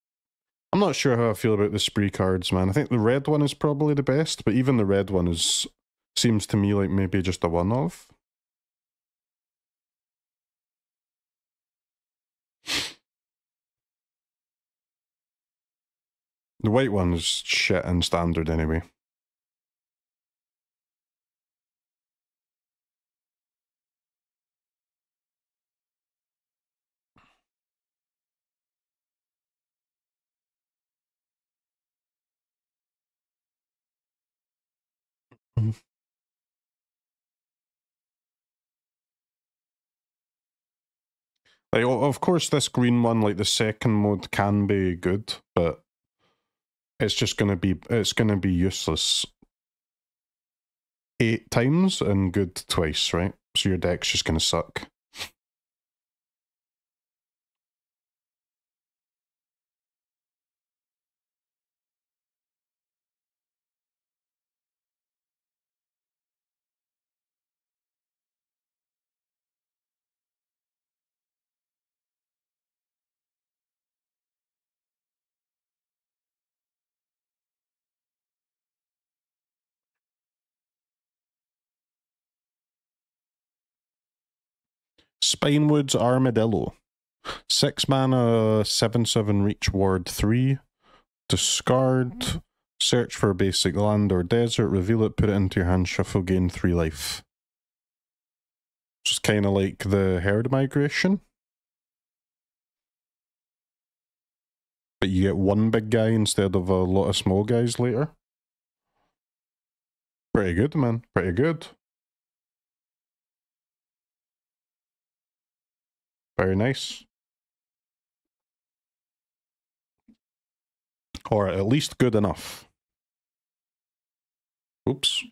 I'm not sure how I feel about the spree cards, man. I think the red one is probably the best, but even the red one seems to me like maybe just a one-off. The white one is shit in standard anyway. Like, of course, this green one, like the second mode, can be good, but it's just gonna be useless 8 times and good twice, right? So your deck's just gonna suck. Spinewood's Armadillo. 6 mana, 7/7 reach ward 3. Discard. Search for a basic land or desert, reveal it, put it into your hand, shuffle, gain 3 life. Just kind of like the herd migration. But you get one big guy instead of a lot of small guys later. Pretty good, man. Pretty good. Very nice. Or at least good enough. Oops.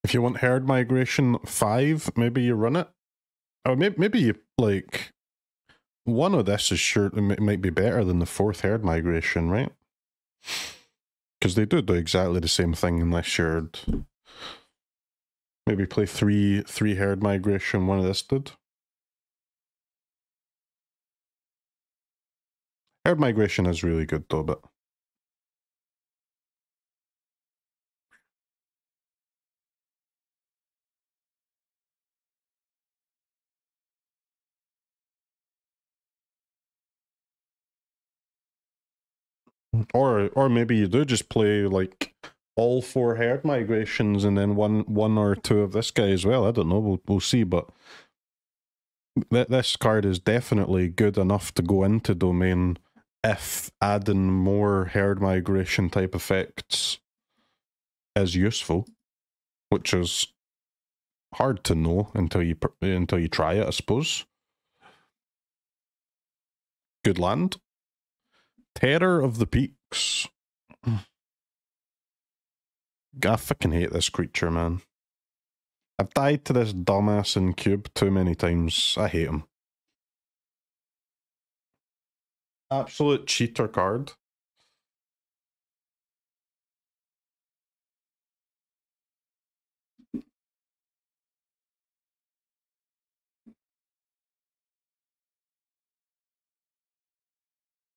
If you want herd migration 5, maybe you run it. Or maybe you, like, one of this is sure it might be better than the 4th herd migration, right? Because they do exactly the same thing unless you're... Maybe play three herd migration, one of this did. Herd migration is really good though, but... Or maybe you do just play like all 4 herd migrations and then one or 2 of this guy as well. I don't know. We'll see, but this card is definitely good enough to go into domain if adding more herd migration type effects is useful, which is hard to know until you try it, I suppose. Good land. Terror of the Peaks. I fucking hate this creature, man. I've died to this dumbass in cube too many times. I hate him. Absolute cheater card.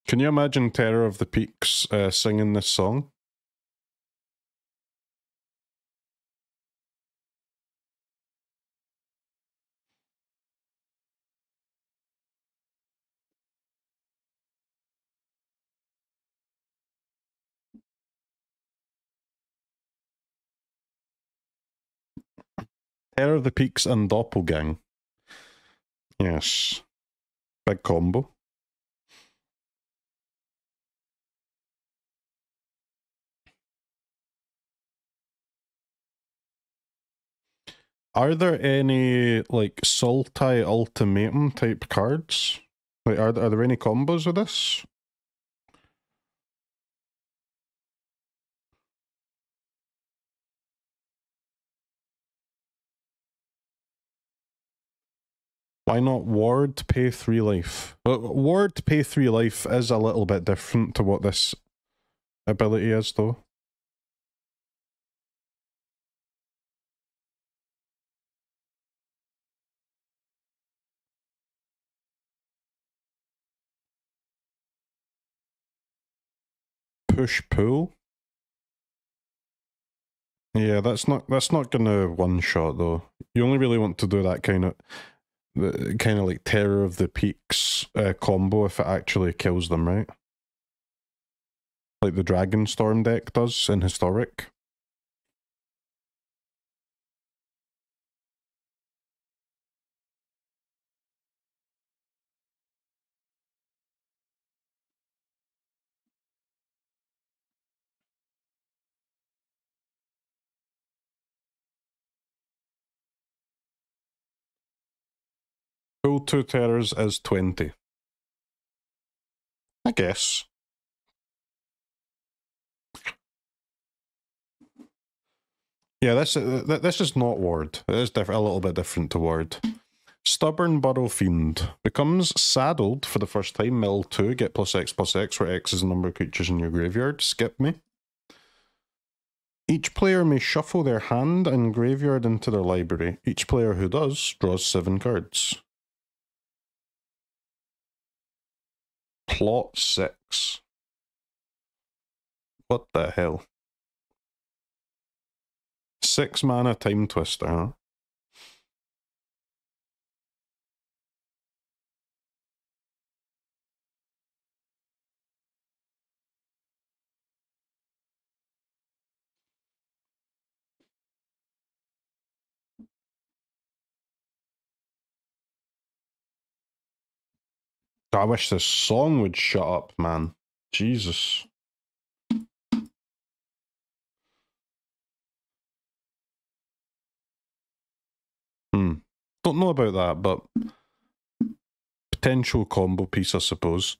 Can you imagine Terror of the Peaks singing this song? Terror of the Peaks and Doppelgang. Yes. Big combo. Are there any like Sultai Ultimatum type cards? Like, are there any combos with this? Why not Ward pay 3 life? Ward pay 3 life is a little bit different to what this ability is, though. Push pull. Yeah, that's not gonna one shot though. You only really want to do that kind of like Terror of the Peaks combo if it actually kills them, right? Like the Dragonstorm deck does in Historic. Pull 2 terrors is 20. I guess. Yeah, this is not Ward. It is a little bit different to Ward. Stubborn Burrow Fiend becomes saddled for the first time. Mill 2, get +X/+X, where X is the number of creatures in your graveyard. Skip me. Each player may shuffle their hand and graveyard into their library. Each player who does draws 7 cards. Plot 6. What the hell? 6 mana Time Twister, huh? I wish this song would shut up, man. Jesus. Don't know about that, but potential combo piece, I suppose.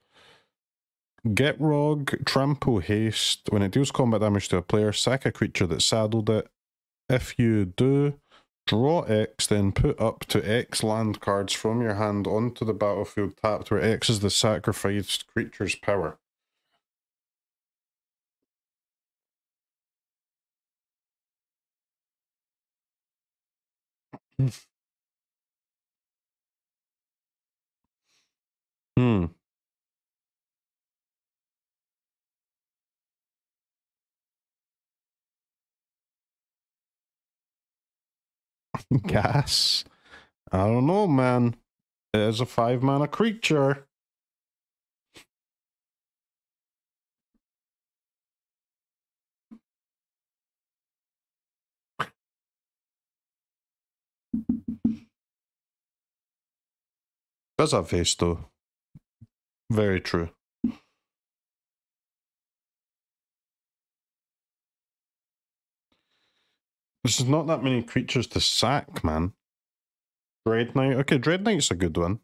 Get Rog, Trample Haste. When it deals combat damage to a player, sack a creature that saddled it. If you do, draw X, then put up to X land cards from your hand onto the battlefield tapped, where X is the sacrificed creature's power. Gas? I don't know, man. It is a 5 mana creature. Does have haste though. Very true. This is not that many creatures to sack, man. Dread Knight. Okay, Dread Knight's a good one.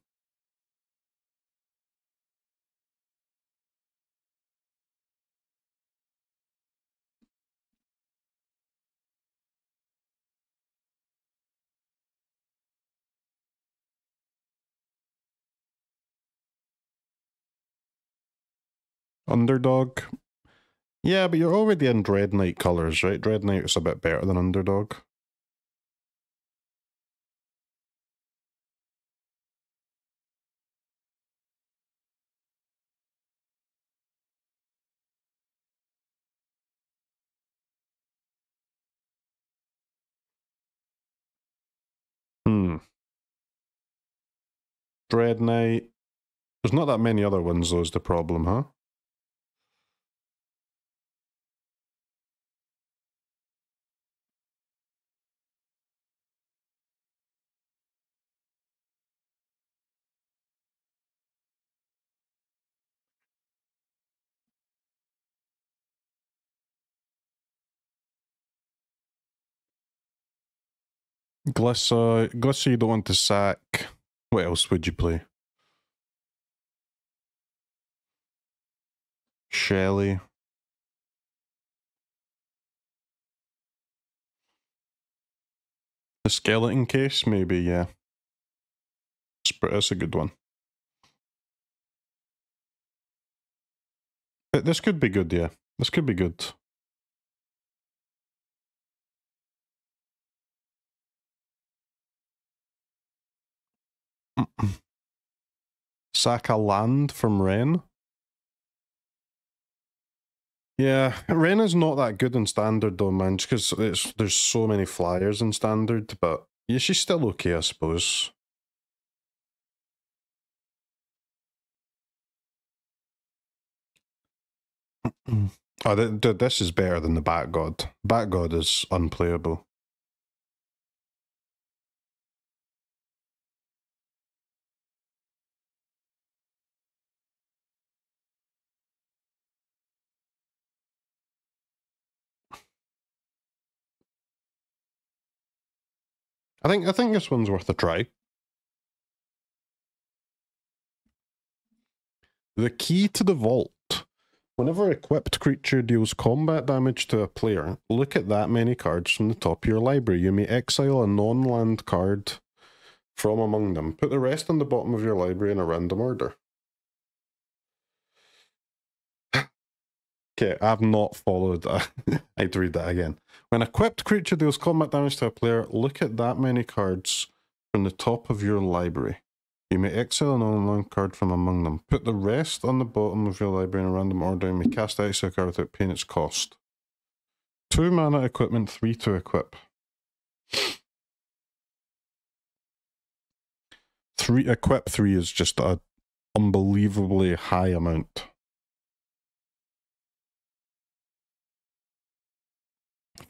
Underdog. Yeah, but you're already in Dread Knight colours, right? Dread Knight is a bit better than Underdog. Dread Knight. There's not that many other ones, though, is the problem, huh? Glissa. Glissa you don't want to sack. What else would you play? Shelly. The skeleton case, maybe, yeah. That's a good one. But this could be good, yeah. This could be good. Sack a land from Ren. Yeah, Ren is not that good in standard though, man, just because there's so many flyers in standard, but yeah, she's still okay, I suppose. Oh, this is better than the Bat God. Bat God is unplayable. I think this one's worth a try. The key to the vault. Whenever equipped creature deals combat damage to a player, look at that many cards from the top of your library. You may exile a non-land card from among them. Put the rest on the bottom of your library in a random order. Okay, I've not followed that. I had to read that again. When equipped creature deals combat damage to a player, look at that many cards from the top of your library. You may exile an non-land card from among them. Put the rest on the bottom of your library in a random order. You may cast exile card without paying its cost. 2 mana equipment, 3 to equip. 3 is just an unbelievably high amount.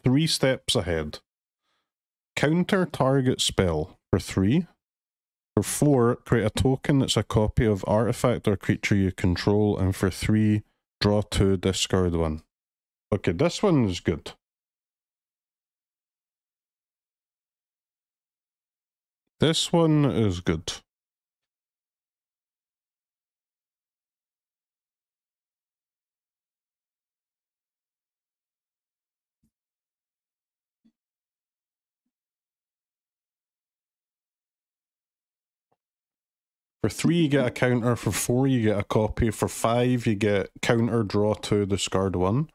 3 steps ahead. Counter target spell for 3. For 4, create a token that's a copy of artifact or creature you control, and for 3, draw 2, discard 1. Okay, this one is good. This one is good. For 3, you get a counter. For 4, you get a copy. For 5, you get counter, draw 2, discard 1.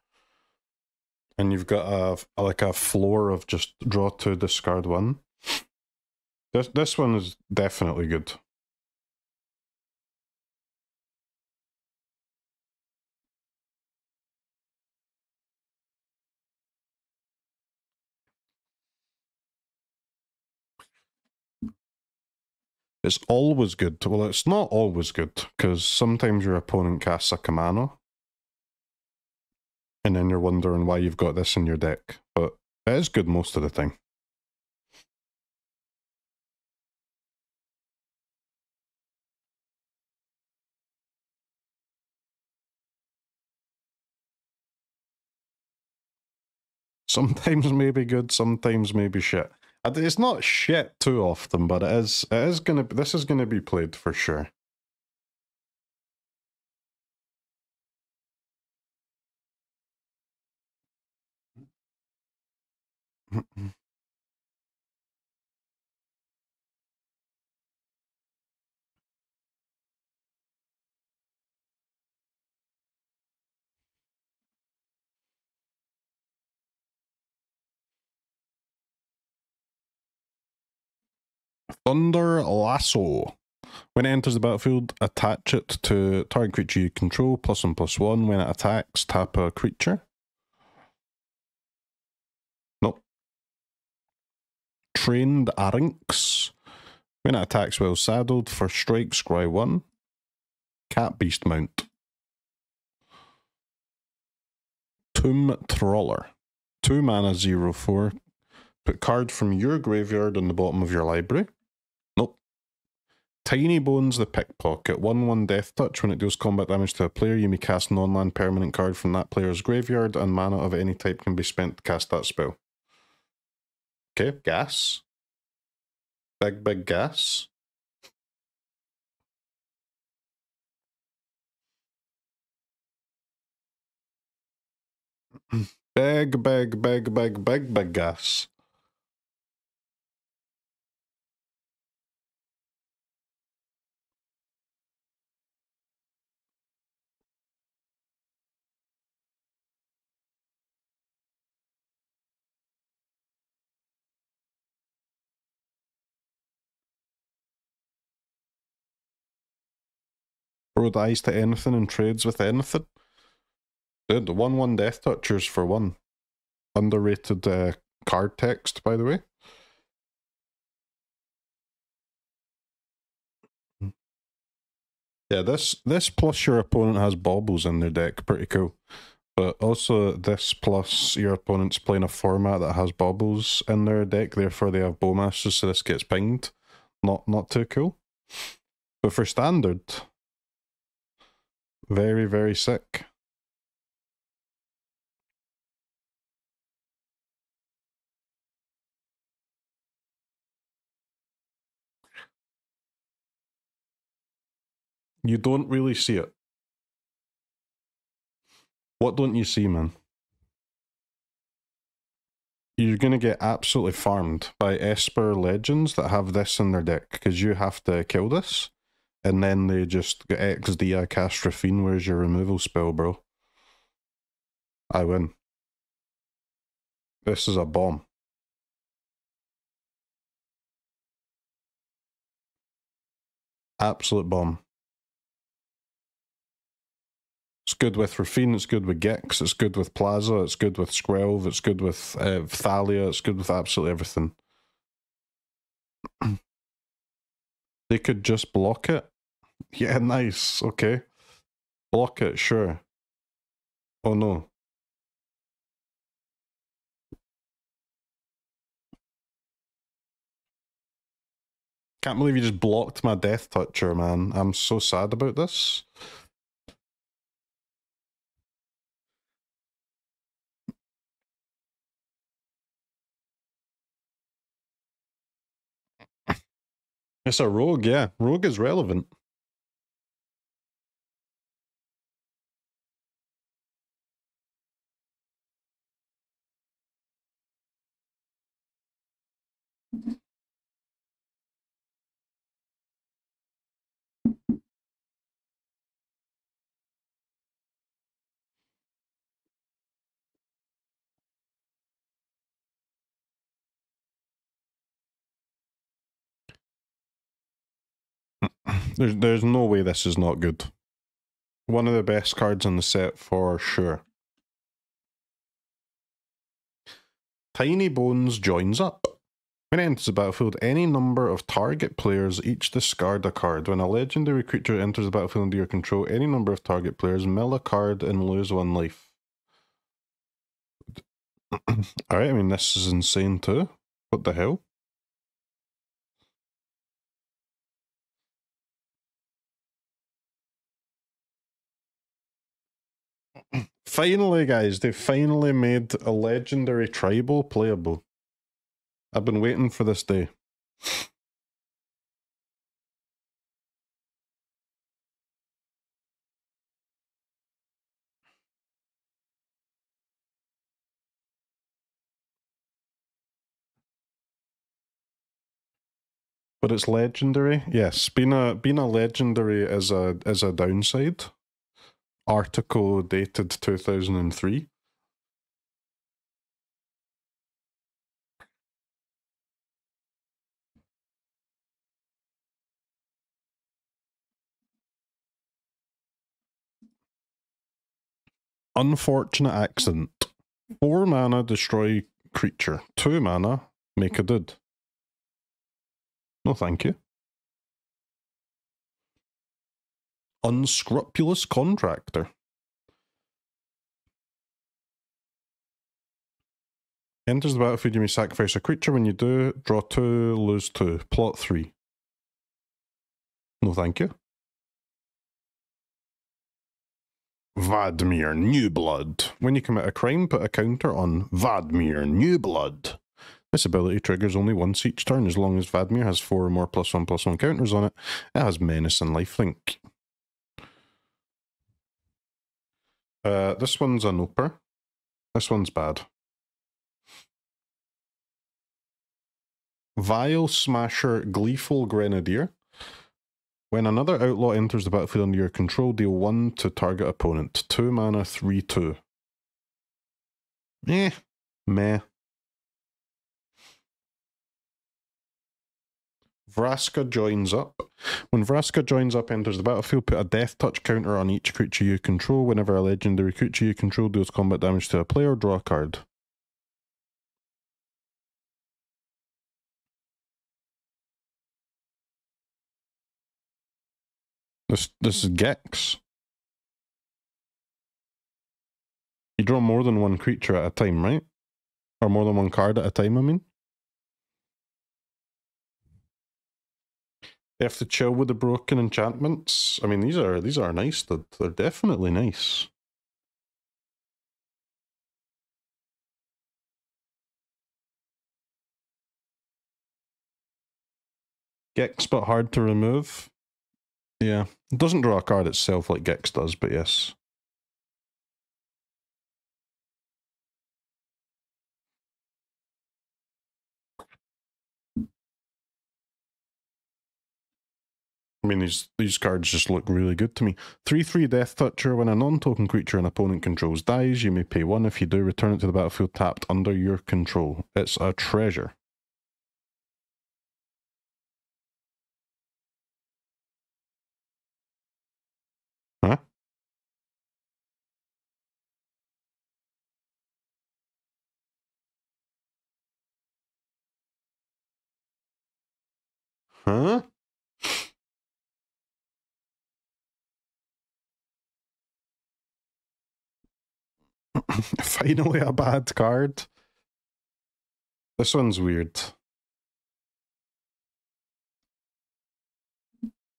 And you've got a floor of just draw 2, discard 1. This one is definitely good. It's always good. Well, it's not always good, because sometimes your opponent casts a Kamano. And then you're wondering why you've got this in your deck. But it is good most of the time. Sometimes maybe good, sometimes maybe shit. It's not shit too often, but this is gonna be played for sure. Thunder Lasso. When it enters the battlefield, attach it to target creature you control, +1/+1. When it attacks, tap a creature. Nope. Trained Arynx. When it attacks while saddled, first strike, scry 1. Cat Beast Mount. Tomb Trawler. 2 mana, 0/4. Put card from your graveyard on the bottom of your library. Nope. Tiny Bones the Pickpocket. 1/1 Death Touch. When it deals combat damage to a player, you may cast non-land permanent card from that player's graveyard, and mana of any type can be spent to cast that spell. Okay, gas. Big gas. Big gas. Bro dies to anything and trades with anything. Dude, 1/1 Death Touchers for 1. Underrated card text, by the way. Yeah, this plus your opponent has baubles in their deck, pretty cool. But also this plus your opponent's playing a format that has baubles in their deck, therefore they have bowmasters, so this gets pinged. Not too cool. But for standard, very, very sick. You don't really see it. What don't you see, man? You're going to get absolutely farmed by Esper Legends that have this in their deck, because you have to kill this, and then they just get XD cast Rafine. Where's your removal spell, bro? I win. This is a bomb. Absolute bomb. It's good with Rafine, it's good with Gix, it's good with Plaza, it's good with Squelv, it's good with Thalia, it's good with absolutely everything. They could just block it. Yeah, nice, okay. Block it, sure. Oh no. Can't believe you just blocked my Death Toucher, man. I'm so sad about this. It's a rogue, yeah. Rogue is relevant. There's no way this is not good. One of the best cards in the set for sure. Tiny Bones joins up. When it enters the battlefield, any number of target players each discard a card. When a legendary creature enters the battlefield under your control, any number of target players mill a card and lose 1 life. Alright, I mean, this is insane too. What the hell? Finally, guys, they finally made a legendary tribal playable. I've been waiting for this day. But it's legendary. Yes, being a legendary is a downside. Article dated 2003. Unfortunate accident. 4 mana, destroy creature. 2 mana, make a did. No, thank you. Unscrupulous contractor. Enters the battlefield, you may sacrifice a creature. When you do, draw 2, lose 2. Plot 3. No, thank you. Vadmir New Blood. When you commit a crime, put a counter on Vadmir New Blood. This ability triggers only once each turn as long as Vadmir has 4 or more +1/+1 counters on it. It has Menace and Lifelink. This one's a noper. This one's bad. Vile Smasher Gleeful Grenadier. When another outlaw enters the battlefield under your control, deal 1 to target opponent. 2 mana, 3/2. Meh. Vraska Joins Up. When Vraska Joins Up enters the battlefield, put a Death Touch counter on each creature you control. Whenever a legendary creature you control deals combat damage to a player, draw a card. This is Gex. You draw more than one creature at a time, right? Or more than one card at a time, I mean. You have to chill with the broken enchantments. I mean, these are nice. They're definitely nice. Gex, but hard to remove. Yeah, it doesn't draw a card itself like Gex does, but yes. I mean, these cards just look really good to me. 3/3 Death Toucher. When a non-token creature an opponent controls dies, you may pay 1. If you do, return it to the battlefield tapped under your control. It's a treasure. Huh? Huh? Finally a bad card. This one's weird.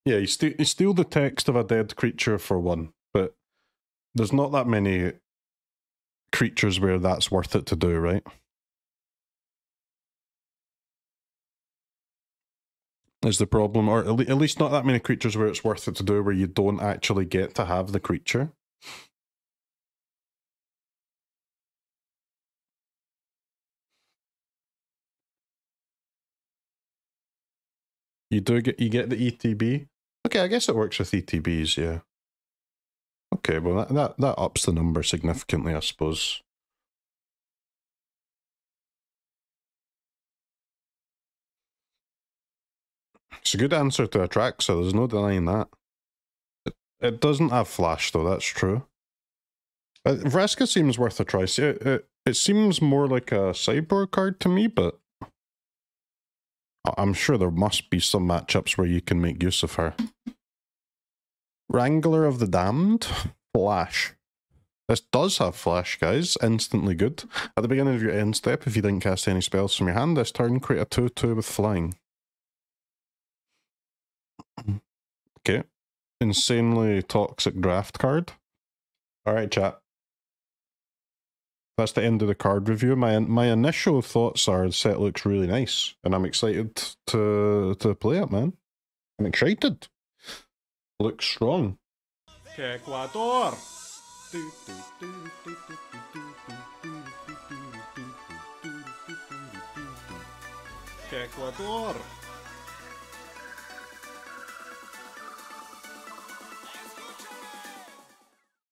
Yeah, you steal the text of a dead creature for 1, but there's not that many creatures where that's worth it to do, right? Is the problem, or at least not that many creatures where it's worth it to do where you don't actually get to have the creature. You get the ETB. Okay, I guess it works with ETBs, yeah. Okay, well that ups the number significantly, I suppose. It's a good answer to attract, so there's no denying that. It doesn't have flash though, that's true. Vraska seems worth a try. It seems more like a sideboard card to me, but I'm sure there must be some matchups where you can make use of her. Wrangler of the Damned? Flash. This does have flash, guys. Instantly good. At the beginning of your end step, if you didn't cast any spells from your hand this turn, create a 2/2 with flying. Okay. Insanely toxic draft card. Alright, chat. That's the end of the card review. My initial thoughts are the set looks really nice, and I'm excited to play it, man. I'm excited. Looks strong. Ecuador. Ecuador.